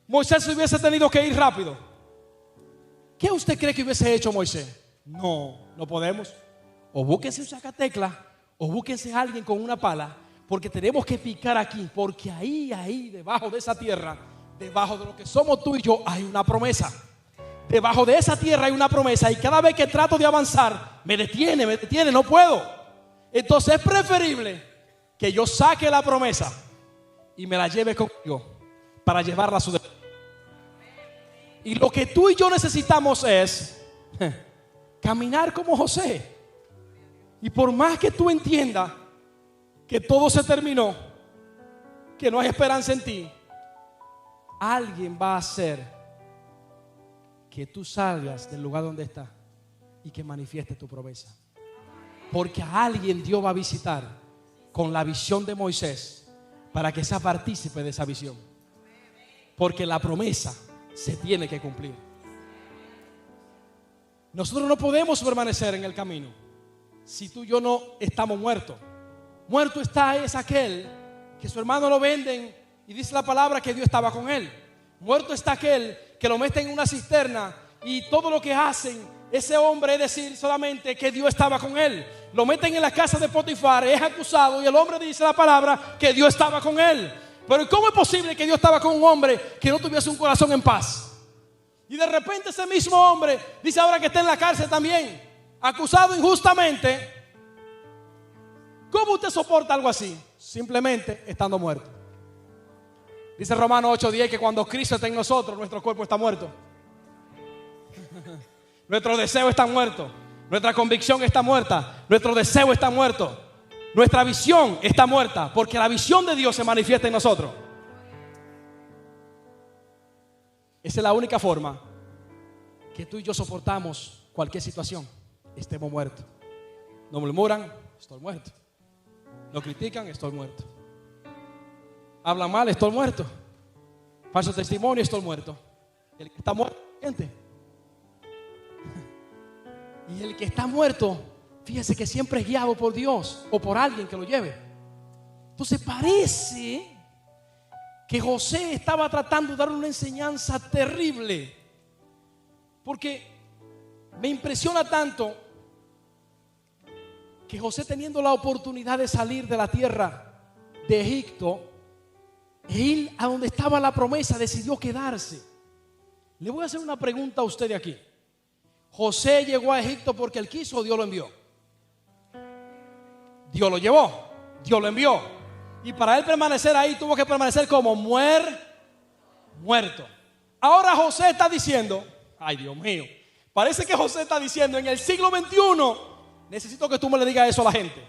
Moisés hubiese tenido que ir rápido. ¿Qué usted cree que hubiese hecho Moisés? No podemos. O búsquense un sacatecla, o búsquense a alguien con una pala, porque tenemos que picar aquí, porque ahí, debajo de esa tierra, debajo de lo que somos tú y yo, hay una promesa. Debajo de esa tierra hay una promesa, y cada vez que trato de avanzar, me detiene, no puedo. Entonces es preferible que yo saque la promesa y me la lleve conmigo para llevarla a su destino. Y lo que tú y yo necesitamos es caminar como José. Y por más que tú entiendas que todo se terminó, que no hay esperanza en ti, alguien va a hacer que tú salgas del lugar donde estás y que manifieste tu promesa. Porque a alguien Dios va a visitar con la visión de Moisés para que sea partícipe de esa visión. Porque la promesa se tiene que cumplir. Nosotros no podemos permanecer en el camino si tú y yo no estamos muertos. Muerto es aquel que su hermano lo venden y dice la palabra que Dios estaba con él. Muerto está aquel que lo meten en una cisterna y todo lo que hacen ese hombre es decir solamente que Dios estaba con él. Lo meten en la casa de Potifar, es acusado y el hombre dice la palabra que Dios estaba con él. Pero ¿cómo es posible que Dios estaba con un hombre que no tuviese un corazón en paz? Y de repente ese mismo hombre dice ahora que está en la cárcel también, acusado injustamente. ¿Cómo usted soporta algo así? Simplemente estando muerto. Dice Romanos 8:10 que cuando Cristo está en nosotros, nuestro cuerpo está muerto. Nuestro deseo está muerto. Nuestra convicción está muerta. Nuestro deseo está muerto. Nuestra visión está muerta. Porque la visión de Dios se manifiesta en nosotros. Esa es la única forma que tú y yo soportamos cualquier situación. Estemos muertos. No murmuran, estoy muerto. No critican, estoy muerto. Hablan mal, estoy muerto. Falso testimonio, estoy muerto. El que está muerto, gente. Y el que está muerto, fíjese que siempre es guiado por Dios o por alguien que lo lleve. Entonces parece que José estaba tratando de dar una enseñanza terrible. Porque me impresiona tanto que José, teniendo la oportunidad de salir de la tierra de Egipto e ir a donde estaba la promesa, decidió quedarse. Le voy a hacer una pregunta a usted de aquí. ¿José llegó a Egipto porque él quiso o Dios lo envió? Dios lo llevó, Dios lo envió. Y para él permanecer ahí tuvo que permanecer como muerto. Ahora José está diciendo, ay Dios mío, parece que José está diciendo en el siglo XXI, necesito que tú me le digas eso a la gente.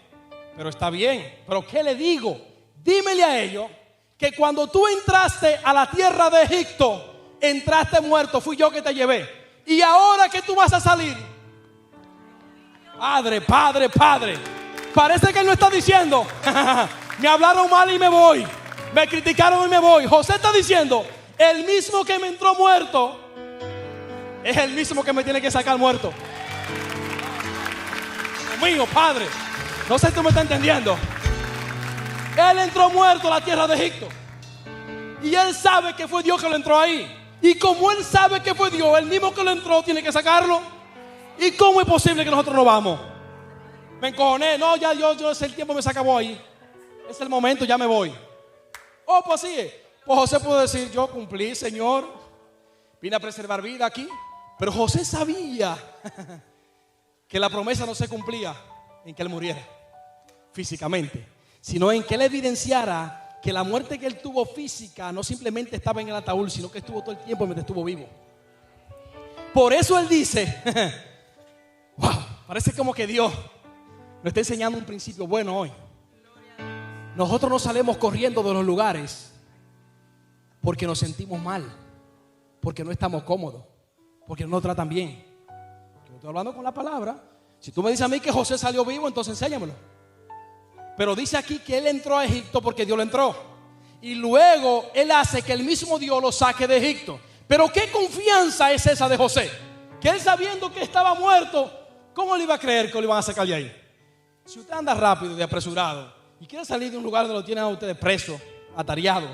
Pero está bien, pero ¿qué le digo? Dímele a ellos que cuando tú entraste a la tierra de Egipto, entraste muerto, fui yo que te llevé. Y ahora que tú vas a salir, Padre, Padre, Padre. Parece que él no está diciendo, me hablaron mal y me voy, me criticaron y me voy. José está diciendo, el mismo que me entró muerto es el mismo que me tiene que sacar muerto. Dios mío, Padre, no sé si tú me estás entendiendo. Él entró muerto a la tierra de Egipto y él sabe que fue Dios que lo entró ahí. Y como él sabe que fue Dios, el mismo que lo entró tiene que sacarlo. ¿Y cómo es posible que nosotros no vamos? Me encojoné, no, ya yo el tiempo me se acabó ahí. Es el momento, ya me voy. Oh, pues sí. Pues José pudo decir, yo cumplí, Señor, vine a preservar vida aquí. Pero José sabía que la promesa no se cumplía en que él muriera físicamente, sino en que él evidenciara que la muerte que él tuvo física no simplemente estaba en el ataúd, sino que estuvo todo el tiempo mientras estuvo vivo. Por eso él dice, wow, parece como que Dios nos está enseñando un principio bueno hoy. Nosotros no salimos corriendo de los lugares porque nos sentimos mal, porque no estamos cómodos, porque no nos tratan bien. Yo estoy hablando con la palabra. Si tú me dices a mí que José salió vivo, entonces enséñamelo. Pero dice aquí que él entró a Egipto porque Dios lo entró. Y luego él hace que el mismo Dios lo saque de Egipto. Pero qué confianza es esa de José, que él sabiendo que estaba muerto, ¿cómo le iba a creer que lo iban a sacar de ahí? Si usted anda rápido y apresurado y quiere salir de un lugar donde lo tienen a ustedes preso, atareado,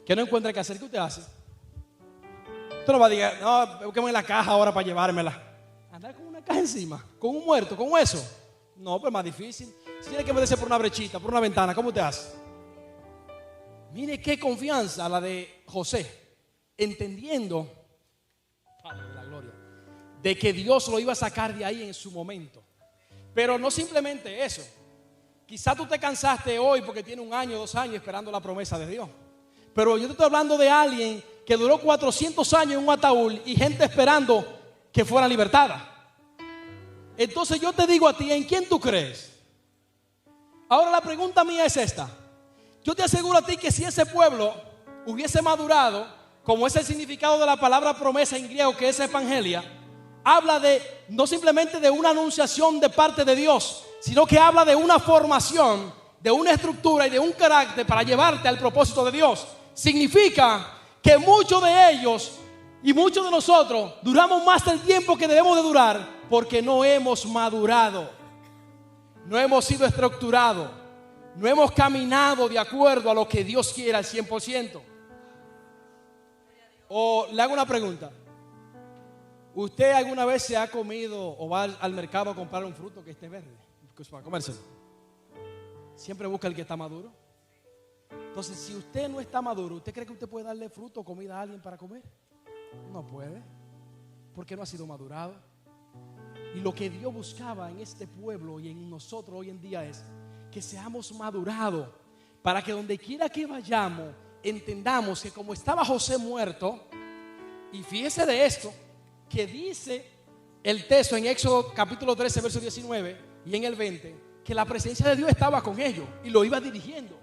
que no encuentra qué hacer, ¿qué usted hace? Usted no va a decir, no, busquemos en la caja ahora para llevármela. Andar con una caja encima, con un muerto, con hueso. No, pues es más difícil. Si tiene que meterse por una brechita, por una ventana, ¿cómo usted hace? Mire qué confianza la de José, entendiendo, Padre de la gloria, de que Dios lo iba a sacar de ahí en su momento. Pero no simplemente eso. Quizá tú te cansaste hoy porque tiene 1 año, 2 años esperando la promesa de Dios. Pero yo te estoy hablando de alguien que duró 400 años en un ataúd y gente esperando que fuera libertada. Entonces yo te digo a ti, ¿en quién tú crees? Ahora la pregunta mía es esta. Yo te aseguro a ti que si ese pueblo hubiese madurado, como es el significado de la palabra promesa en griego, que es evangelia, habla de no simplemente de una anunciación de parte de Dios, sino que habla de una formación, de una estructura y de un carácter para llevarte al propósito de Dios. Significa que muchos de ellos y muchos de nosotros duramos más del tiempo que debemos de durar porque no hemos madurado, no hemos sido estructurados, no hemos caminado de acuerdo a lo que Dios quiere al 100%. O le hago una pregunta. ¿Usted alguna vez se ha comido o va al mercado a comprar un fruto que esté verde? Pues para comérselo. Siempre busca el que está maduro. Entonces, si usted no está maduro, ¿usted cree que usted puede darle fruto o comida a alguien para comer? No puede, porque no ha sido madurado. Y lo que Dios buscaba en este pueblo y en nosotros hoy en día es que seamos madurados, para que donde quiera que vayamos entendamos que como estaba José muerto, y fíjese de esto, que dice el texto en Éxodo capítulo 13 verso 19 y en el 20, que la presencia de Dios estaba con ellos y lo iba dirigiendo.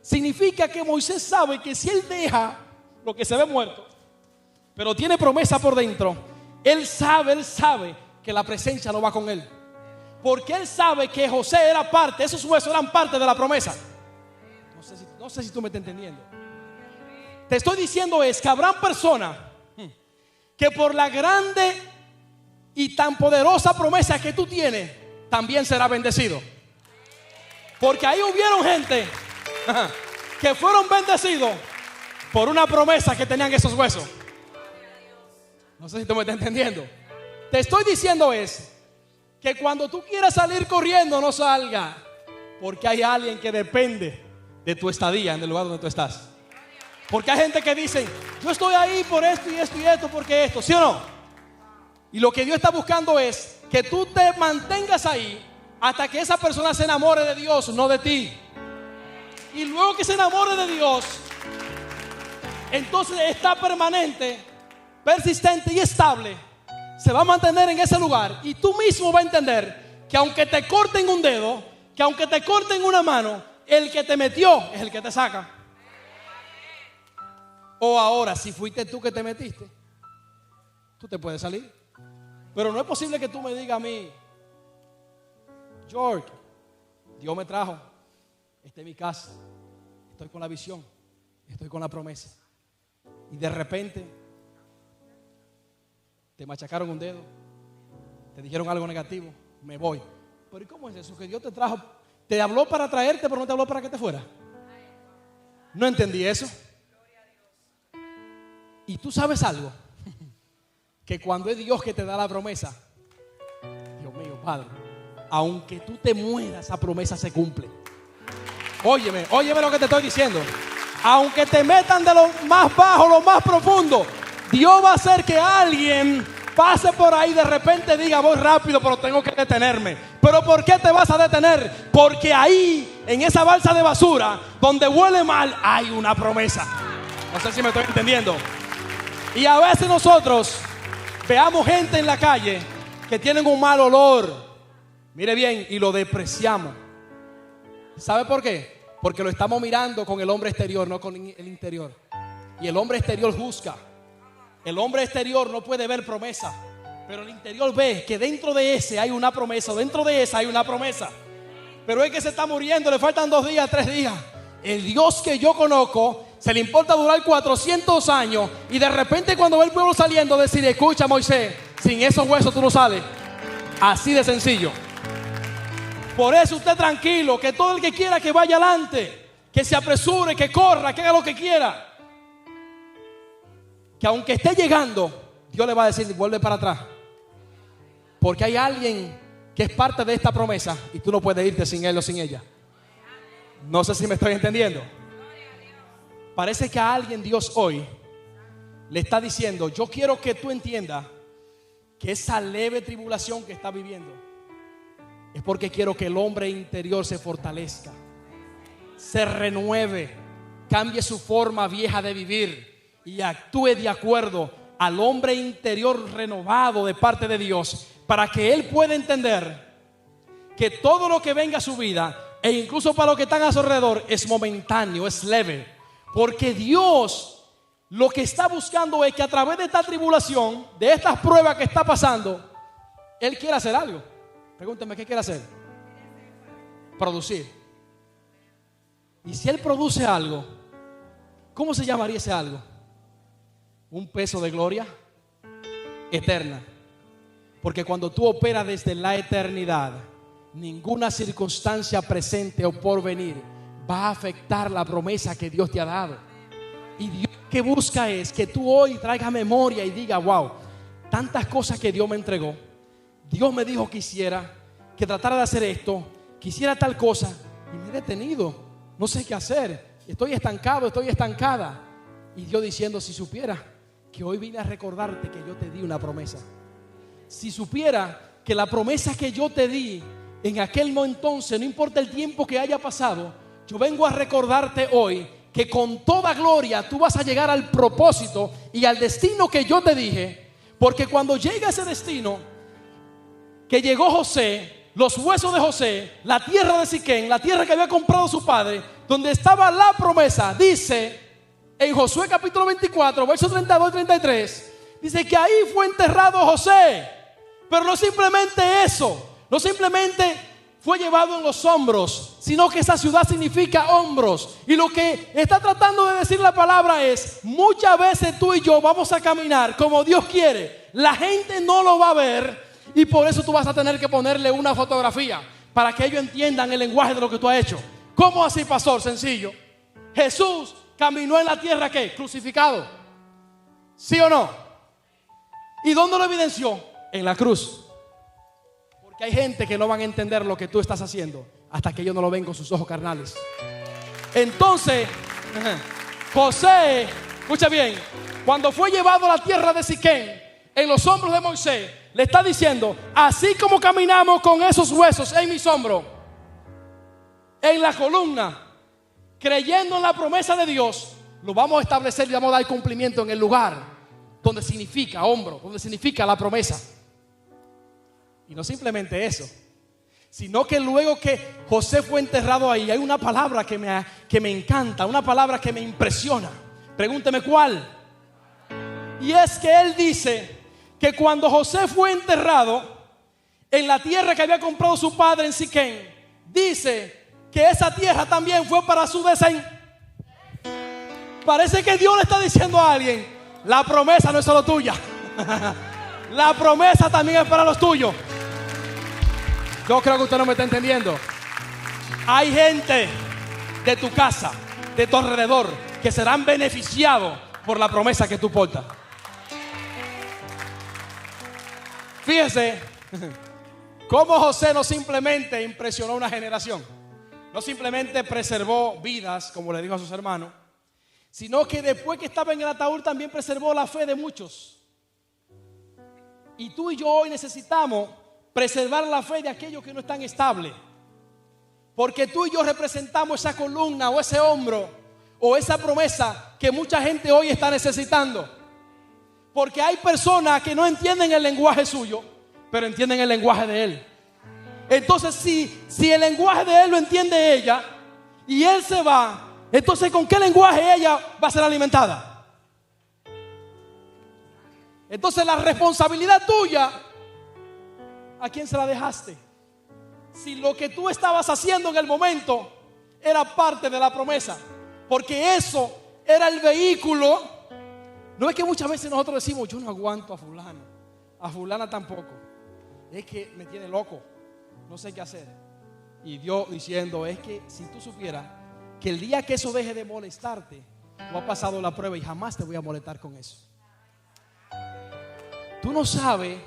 Significa que Moisés sabe que si él deja lo que se ve muerto, pero tiene promesa por dentro, él sabe que la presencia no va con él, porque él sabe que José era parte, esos huesos eran parte de la promesa. No sé si tú me estás entendiendo. Te estoy diciendo es que habrán personas que por la grande y tan poderosa promesa que tú tienes, también será bendecido. Porque ahí hubieron gente que fueron bendecidos por una promesa que tenían esos huesos. No sé si tú me estás entendiendo. Te estoy diciendo es que cuando tú quieras salir corriendo, no salga, porque hay alguien que depende de tu estadía en el lugar donde tú estás. Porque hay gente que dice, yo estoy ahí por esto y esto y esto, porque esto, ¿sí o no? Y lo que Dios está buscando es que tú te mantengas ahí hasta que esa persona se enamore de Dios, no de ti. Y luego que se enamore de Dios, entonces está permanente, persistente y estable. Se va a mantener en ese lugar y tú mismo vas a entender que aunque te corten un dedo, que aunque te corten una mano, el que te metió es el que te saca. O ahora, si fuiste tú que te metiste, tú te puedes salir. Pero no es posible que tú me digas a mí, George, Dios me trajo. Esta es mi casa. Estoy con la visión. Estoy con la promesa. Y de repente te machacaron un dedo, te dijeron algo negativo, me voy. Pero ¿y cómo es eso? Que Dios te trajo, te habló para traerte, pero no te habló para que te fuera. No entendí eso. Y tú sabes algo, que cuando es Dios que te da la promesa, Dios mío, Padre, aunque tú te mueras, esa promesa se cumple. Óyeme lo que te estoy diciendo. Aunque te metan de lo más bajo, lo más profundo, Dios va a hacer que alguien pase por ahí y de repente diga: voy rápido, pero tengo que detenerme. ¿Pero por qué te vas a detener? Porque ahí, en esa balsa de basura, donde huele mal, hay una promesa. No sé si me estoy entendiendo. Y a veces nosotros veamos gente en la calle que tienen un mal olor, mire bien, y lo despreciamos. ¿Sabe por qué? Porque lo estamos mirando con el hombre exterior, no con el interior. Y el hombre exterior juzga. El hombre exterior no puede ver promesa, pero el interior ve que dentro de ese hay una promesa, dentro de esa hay una promesa. Pero es que se está muriendo, le faltan 2 días, 3 días. El Dios que yo conozco, se le importa durar 400 años. Y de repente cuando ve el pueblo saliendo, decir: escucha, Moisés, sin esos huesos tú no sales. Así de sencillo. Por eso usted tranquilo, que todo el que quiera que vaya adelante, que se apresure, que corra, que haga lo que quiera. Que aunque esté llegando, Dios le va a decir: vuelve para atrás. Porque hay alguien que es parte de esta promesa y tú no puedes irte sin él o sin ella. No sé si me estoy entendiendo. Parece que a alguien Dios hoy le está diciendo: yo quiero que tú entiendas que esa leve tribulación que está viviendo es porque quiero que el hombre interior se fortalezca, se renueve, cambie su forma vieja de vivir y actúe de acuerdo al hombre interior renovado de parte de Dios, para que él pueda entender que todo lo que venga a su vida, e incluso para los que están a su alrededor, es momentáneo, es leve. Porque Dios lo que está buscando es que a través de esta tribulación, de estas pruebas que está pasando, Él quiere hacer algo. Pregúnteme, ¿qué quiere hacer? Producir. Y si Él produce algo, ¿cómo se llamaría ese algo? Un peso de gloria eterna. Porque cuando tú operas desde la eternidad, ninguna circunstancia presente o por venir va a afectar la promesa que Dios te ha dado. Y Dios que busca es que tú hoy traigas memoria y diga: wow, tantas cosas que Dios me entregó. Dios me dijo que hiciera, que tratara de hacer esto, que hiciera tal cosa, y me he detenido, no sé qué hacer, estoy estancado, estoy estancada. Y Dios diciendo: si supiera que hoy vine a recordarte que yo te di una promesa. Si supiera que la promesa que yo te di en aquel entonces, no importa el tiempo que haya pasado, yo vengo a recordarte hoy que con toda gloria tú vas a llegar al propósito y al destino que yo te dije. Porque cuando llega ese destino que llegó José, los huesos de José, la tierra de Siquén, la tierra que había comprado su padre, donde estaba la promesa, dice en Josué capítulo 24, versos 32 y 33, dice que ahí fue enterrado José. Pero no simplemente eso, no simplemente fue llevado en los hombros, sino que esa ciudad significa hombros. Y lo que está tratando de decir la palabra es: muchas veces tú y yo vamos a caminar como Dios quiere, la gente no lo va a ver, y por eso tú vas a tener que ponerle una fotografía para que ellos entiendan el lenguaje de lo que tú has hecho. ¿Cómo así, pastor? Sencillo. Jesús caminó en la tierra, ¿qué? Crucificado. ¿Sí o no? ¿Y dónde lo evidenció? En la cruz. Porque hay gente que no van a entender lo que tú estás haciendo hasta que ellos no lo ven con sus ojos carnales. Entonces, José, escucha bien, cuando fue llevado a la tierra de Siquén en los hombros de Moisés, le está diciendo: así como caminamos con esos huesos en mis hombros, en la columna, creyendo en la promesa de Dios, lo vamos a establecer y vamos a dar cumplimiento en el lugar donde significa hombro, donde significa la promesa. Y no simplemente eso, sino que luego que José fue enterrado ahí, hay una palabra que me encanta, una palabra que me impresiona. Pregúnteme cuál. Y es que él dice que cuando José fue enterrado, en la tierra que había comprado su padre en Siquén, dice que esa tierra también fue para su descendencia. Parece que Dios le está diciendo a alguien: la promesa no es solo tuya, la promesa también es para los tuyos. Yo creo que usted no me está entendiendo. Hay gente de tu casa, de tu alrededor, que serán beneficiados por la promesa que tú portas. Fíjese cómo José no simplemente impresionó a una generación, no simplemente preservó vidas, como le dijo a sus hermanos, sino que después que estaba en el ataúd también preservó la fe de muchos. Y tú y yo hoy necesitamos preservar la fe de aquellos que no están estables, porque tú y yo representamos esa columna o ese hombro o esa promesa que mucha gente hoy está necesitando. Porque hay personas que no entienden el lenguaje suyo, pero entienden el lenguaje de él. Entonces si el lenguaje de él lo entiende ella y él se va, entonces ¿con qué lenguaje ella va a ser alimentada? Entonces la responsabilidad tuya, ¿a quién se la dejaste? Si lo que tú estabas haciendo en el momento era parte de la promesa, porque eso era el vehículo. No es que muchas veces nosotros decimos: yo no aguanto a fulano, a fulana tampoco, es que me tiene loco, no sé qué hacer. Y Dios diciendo: es que si tú supieras que el día que eso deje de molestarte, tú has pasado la prueba y jamás te voy a molestar con eso. Tú no sabes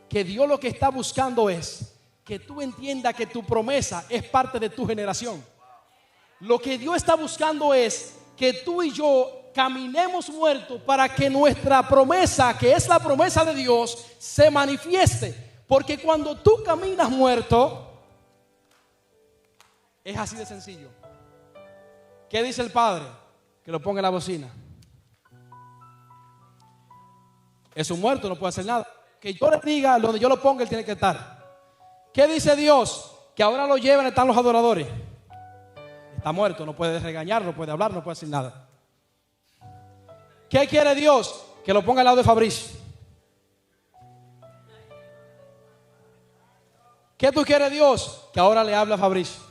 que Dios lo que está buscando es que tú entiendas que tu promesa es parte de tu generación. Lo que Dios está buscando es que tú y yo caminemos muertos para que nuestra promesa, que es la promesa de Dios, se manifieste. Porque cuando tú caminas muerto, es así de sencillo. ¿Qué dice el Padre? Que lo ponga en la bocina. Es un muerto, no puede hacer nada. Que yo le diga donde yo lo ponga, él tiene que estar. ¿Qué dice Dios? Que ahora lo llevan, están los adoradores. Está muerto, no puede regañar, no puede hablar, no puede decir nada. ¿Qué quiere Dios? Que lo ponga al lado de Fabricio. ¿Qué tú quieres, Dios? Que ahora le hable a Fabricio.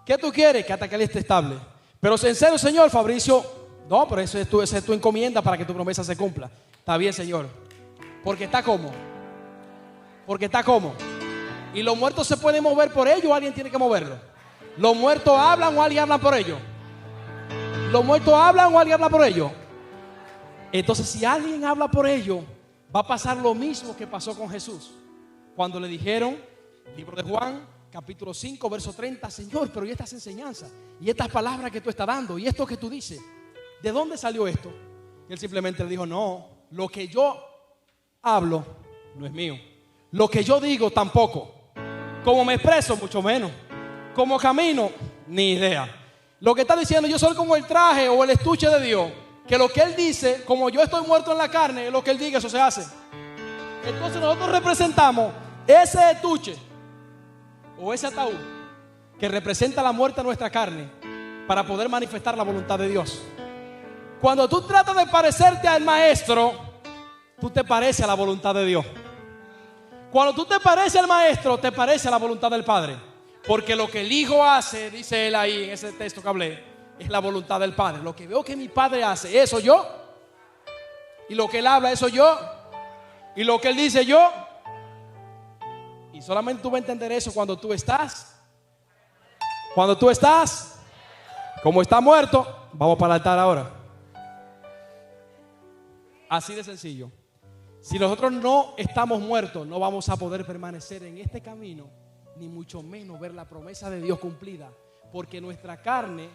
¿Qué tú quieres? Que hasta que él esté estable. Pero en serio, Señor, Fabricio, no, pero esa es tu encomienda para que tu promesa se cumpla. Está bien, Señor. Porque está como. Porque está como. Y los muertos se pueden mover por ellos, o alguien tiene que moverlo. Los muertos hablan o alguien habla por ellos. Los muertos hablan o alguien habla por ellos. Entonces, si alguien habla por ellos, va a pasar lo mismo que pasó con Jesús. Cuando le dijeron, libro de Juan, capítulo 5, verso 30, Señor, pero ¿y estas enseñanzas? ¿Y estas palabras que tú estás dando? ¿Y esto que tú dices? ¿De dónde salió esto? Y él simplemente le dijo: no, lo que yo hablo no es mío. Lo que yo digo tampoco. Como me expreso, mucho menos. Como camino, ni idea. Lo que está diciendo: yo soy como el traje o el estuche de Dios, que lo que Él dice, como yo estoy muerto en la carne, lo que Él diga, eso se hace. Entonces nosotros representamos ese estuche o ese ataúd que representa la muerte de nuestra carne para poder manifestar la voluntad de Dios. Cuando tú tratas de parecerte al maestro, tú te pareces a la voluntad de Dios. Cuando tú te pareces al maestro, te parece a la voluntad del Padre. Porque lo que el Hijo hace, dice él ahí en ese texto que hablé, es la voluntad del Padre. Lo que veo que mi Padre hace, eso yo. Y lo que Él habla, eso yo. Y lo que Él dice, yo. Y solamente tú vas a entender eso cuando tú estás. Cuando tú estás. Como está muerto, vamos para el altar ahora. Así de sencillo. Si nosotros no estamos muertos, no vamos a poder permanecer en este camino, ni mucho menos ver la promesa de Dios cumplida. Porque nuestra carne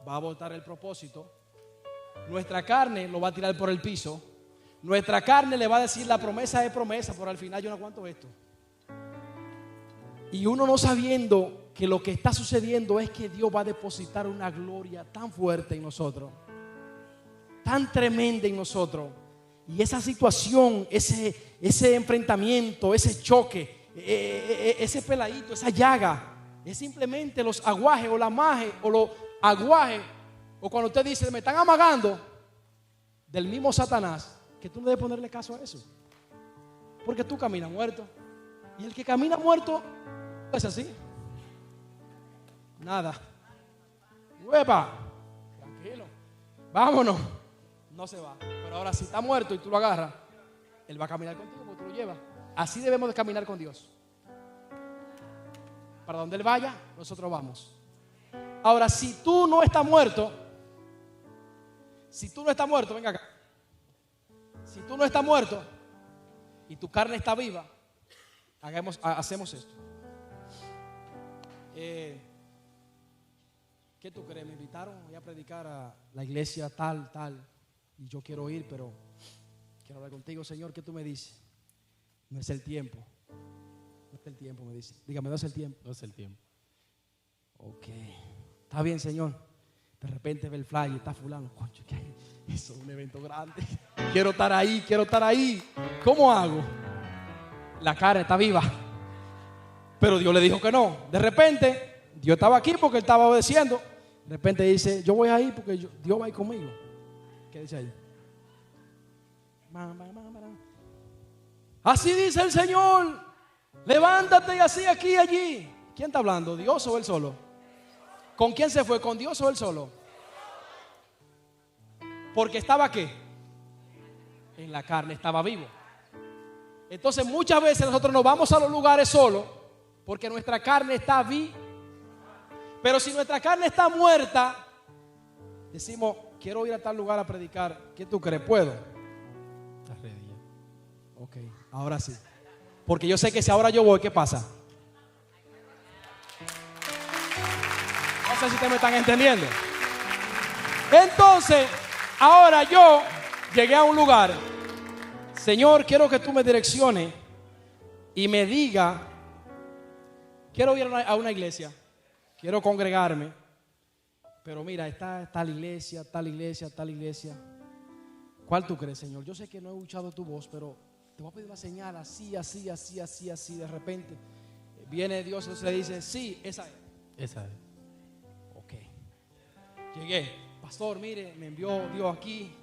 va a botar el propósito. Nuestra carne lo va a tirar por el piso. Nuestra carne le va a decir: la promesa es promesa, pero al final yo no aguanto esto. Y uno no sabiendo que lo que está sucediendo es que Dios va a depositar una gloria tan fuerte en nosotros, tan tremenda en nosotros. Y esa situación, ese enfrentamiento, ese choque, ese peladito, esa llaga, es simplemente los aguajes o la maje o los aguajes, o cuando usted dice: me están amagando, del mismo Satanás, que tú no debes ponerle caso a eso, porque tú caminas muerto. Y el que camina muerto es así. Nada. ¡Huepa! Tranquilo. Vámonos. No se va. Pero ahora si está muerto y tú lo agarras, Él va a caminar contigo porque tú lo llevas. Así debemos de caminar con Dios. Para donde Él vaya, nosotros vamos. Ahora, si tú no estás muerto, venga acá. Si tú no estás muerto y tu carne está viva, hacemos esto. ¿Qué tú crees? Me invitaron a predicar a la iglesia tal, y yo quiero ir, pero quiero hablar contigo, Señor. ¿Qué tú me dices? No es el tiempo. No es el tiempo, me dice. Dígame, no es el tiempo. No es el tiempo. Ok, está bien, Señor. De repente ve el flyer, está fulano. Concho, ¿qué hay? Eso es un evento grande. Quiero estar ahí. ¿Cómo hago? La carne está viva. Pero Dios le dijo que no. De repente, Dios estaba aquí porque Él estaba obedeciendo. De repente dice, yo voy a ir porque Dios va a ir conmigo. ¿Qué dice ahí? Así dice el Señor. Levántate y así aquí y allí. ¿Quién está hablando? ¿Dios o Él solo? ¿Con quién se fue? ¿Con Dios o Él solo? Porque estaba ¿qué? En la carne, estaba vivo. Entonces muchas veces nosotros nos vamos a los lugares solos porque nuestra carne está viva. Pero si nuestra carne está muerta, decimos, quiero ir a tal lugar a predicar. ¿Qué tú crees? ¿Puedo? Estás ready ya. Ok, ahora sí. Porque yo sé que si ahora yo voy, ¿qué pasa? No sé si ustedes me están entendiendo. Entonces, ahora yo llegué a un lugar. Señor, quiero que tú me direcciones y me diga, quiero ir a una iglesia, quiero congregarme, pero mira, está tal iglesia. ¿Cuál tú crees, Señor? Yo sé que no he escuchado tu voz, pero te voy a pedir una señal así. De repente viene Dios y le dice, sí, esa es. Esa es. Ok. Llegué. Pastor, mire, me envió Dios aquí.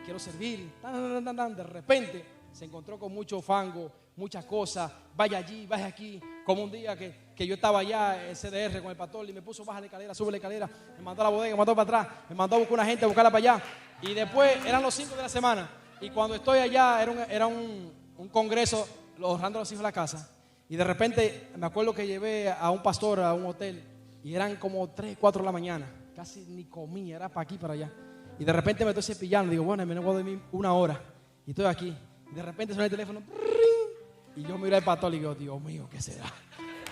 Quiero servir. De repente se encontró con mucho fango, muchas cosas. Vaya allí, vaya aquí. Como un día que yo estaba allá en CDR con el pastor y me puso baja la escalera, sube la escalera, me mandó a la bodega, me mandó para atrás, me mandó a buscar una gente, a buscarla para allá. Y después eran los 5 de la semana. Y cuando estoy allá era un congreso, honrando a los hijos de la casa. Y de repente me acuerdo que llevé a un pastor a un hotel y eran como 3, 4 de la mañana. Casi ni comía, era para aquí, para allá. Y de repente me estoy cepillando. Digo, bueno, me voy a dormir 1 hora. Y estoy aquí. Y de repente suena el teléfono. Y yo miro al pastor y digo, Dios mío, ¿qué será?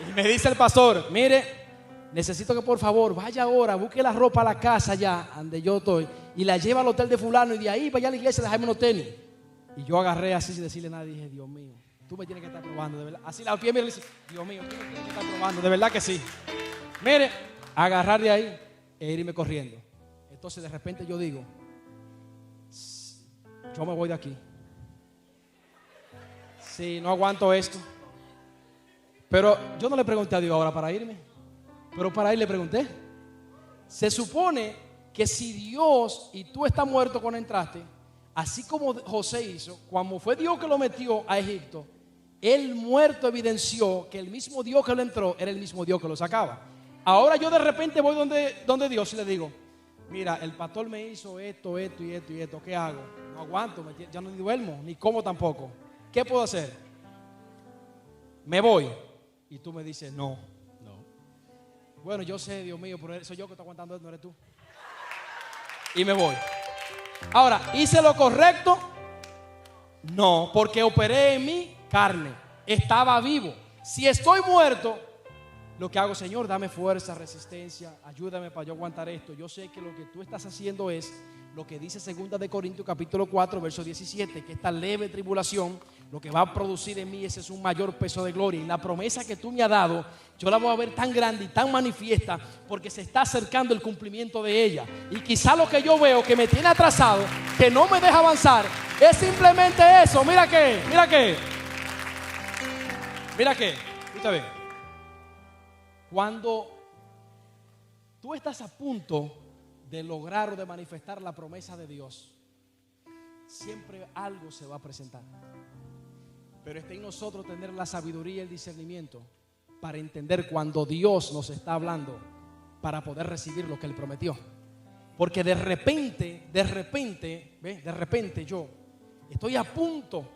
Y me dice el pastor, mire, necesito que por favor vaya ahora, busque la ropa a la casa allá, donde yo estoy, y la lleva al hotel de fulano. Y de ahí para allá a la iglesia, dejarme unos tenis. Y yo agarré así sin decirle nada. Y dije, Dios mío, tú me tienes que estar probando, de verdad. Así la pie me dice, Dios mío, tú me tienes que estar probando, de verdad que sí. Mire, agarrar de ahí e irme corriendo. Entonces de repente yo digo, yo me voy de aquí. Sí, no aguanto esto. Pero yo no le pregunté a Dios ahora para irme. Pero para ir le pregunté. Se supone que si Dios y tú estás muerto cuando entraste, así como José hizo, cuando fue Dios que lo metió a Egipto, él muerto evidenció que el mismo Dios que lo entró era el mismo Dios que lo sacaba. Ahora yo de repente voy donde Dios y le digo, mira, el pastor me hizo esto. ¿Qué hago? No aguanto, ya no duermo, ni como tampoco. ¿Qué puedo hacer? Me voy. Y tú me dices, no. Bueno, yo sé, Dios mío, pero soy yo que estoy aguantando esto, no eres tú. Y me voy. Ahora, ¿hice lo correcto? No, porque operé en mi carne. Estaba vivo. Si estoy muerto, lo que hago, Señor, dame fuerza, resistencia, ayúdame para yo aguantar esto. Yo sé que lo que tú estás haciendo es lo que dice 2 de Corintios capítulo 4, verso 17, que esta leve tribulación lo que va a producir en mí ese es un mayor peso de gloria. Y la promesa que tú me has dado, yo la voy a ver tan grande y tan manifiesta porque se está acercando el cumplimiento de ella. Y quizá lo que yo veo que me tiene atrasado, que no me deja avanzar, es simplemente eso. Mira que, escucha bien. Cuando tú estás a punto de lograr o de manifestar la promesa de Dios, siempre algo se va a presentar. Pero está en nosotros tener la sabiduría y el discernimiento para entender cuando Dios nos está hablando, para poder recibir lo que Él prometió. Porque de repente yo estoy a punto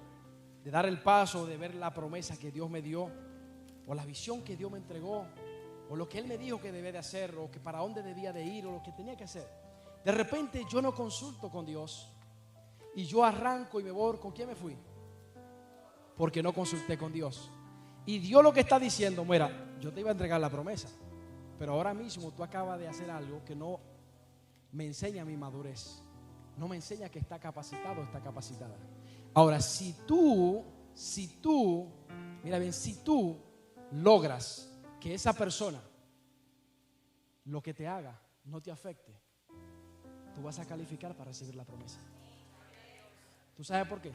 de dar el paso, de ver la promesa que Dios me dio, o la visión que Dios me entregó, o lo que Él me dijo que debía de hacer, o que para dónde debía de ir, o lo que tenía que hacer. De repente yo no consulto con Dios y yo arranco y me voy. ¿Con quién me fui? Porque no consulté con Dios. Y Dios lo que está diciendo: mira, yo te iba a entregar la promesa, pero ahora mismo tú acabas de hacer algo que no me enseña mi madurez, no me enseña que está capacitado o está capacitada. Ahora, si tú, mira bien, si tú logras que esa persona, lo que te haga, no te afecte, tú vas a calificar para recibir la promesa. ¿Tú sabes por qué?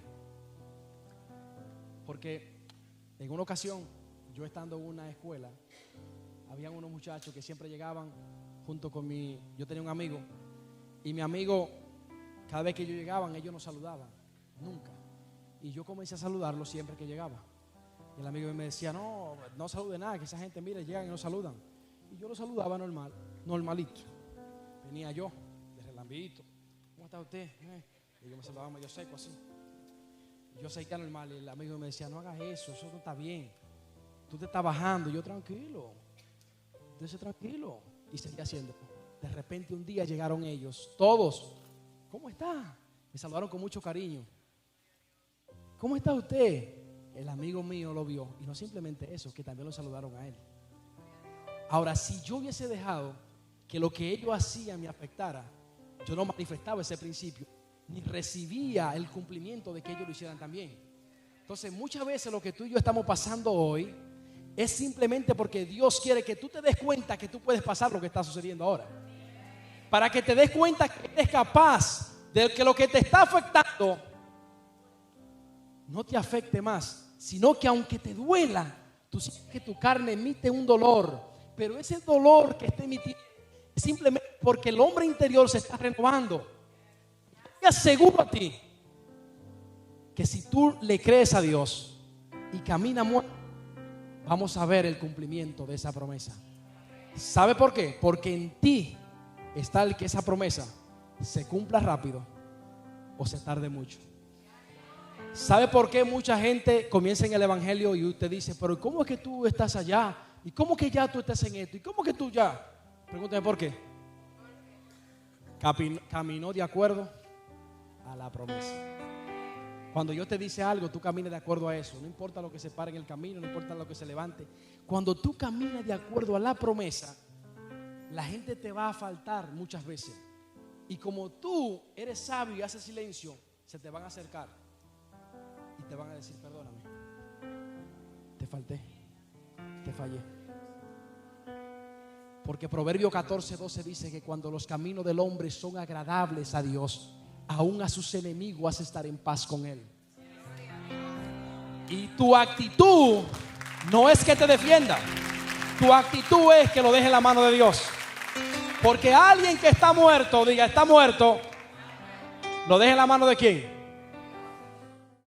Porque en una ocasión, yo estando en una escuela, habían unos muchachos que siempre llegaban junto con yo tenía un amigo, y mi amigo, cada vez que ellos llegaban, ellos no saludaban, nunca. Y yo comencé a saludarlos siempre que llegaba. Y el amigo me decía: no salude nada, que esa gente, mire, llegan y no saludan. Y yo lo saludaba normalito. Venía yo, de relambito: ¿cómo está usted? Y yo me saludaba medio seco así. Y yo seguía normal, y el amigo me decía: no hagas eso no está bien. Tú te estás bajando. Y yo: tranquilo, y seguía haciendo. De repente un día llegaron ellos, todos: ¿cómo está? Me saludaron con mucho cariño. ¿Cómo está usted? El amigo mío lo vio, y no simplemente eso, que también lo saludaron a él. Ahora, si yo hubiese dejado que lo que ellos hacían me afectara, yo no manifestaba ese principio, ni recibía el cumplimiento de que ellos lo hicieran también. Entonces, muchas veces lo que tú y yo estamos pasando hoy es simplemente porque Dios quiere que tú te des cuenta que tú puedes pasar lo que está sucediendo ahora, para que te des cuenta que eres capaz de que lo que te está afectando no te afecte más, sino que aunque te duela, tú sientes que tu carne emite un dolor, pero ese dolor que está emitiendo es simplemente porque el hombre interior se está renovando. Te aseguro a ti que si tú le crees a Dios y caminas muerto, vamos a ver el cumplimiento de esa promesa. ¿Sabe por qué? Porque en ti está el que esa promesa se cumpla rápido o se tarde mucho. ¿Sabe por qué mucha gente comienza en el evangelio y usted dice: pero ¿cómo es que tú estás allá? ¿Y cómo que ya tú estás en esto? ¿Y cómo que tú ya? Pregúntame por qué. Caminó de acuerdo a la promesa. Cuando Dios te dice algo, tú caminas de acuerdo a eso. No importa lo que se pare en el camino, no importa lo que se levante. Cuando tú caminas de acuerdo a la promesa, la gente te va a faltar muchas veces. Y como tú eres sabio y haces silencio, se te van a acercar y te van a decir: perdóname, te falté, te fallé. Porque Proverbio 14:12 dice que cuando los caminos del hombre son agradables a Dios, aún a sus enemigos hace estar en paz con él. Y tu actitud no es que te defienda, tu actitud es que lo deje en la mano de Dios. Porque alguien que está muerto, diga: está muerto, lo deje en la mano de ¿quién?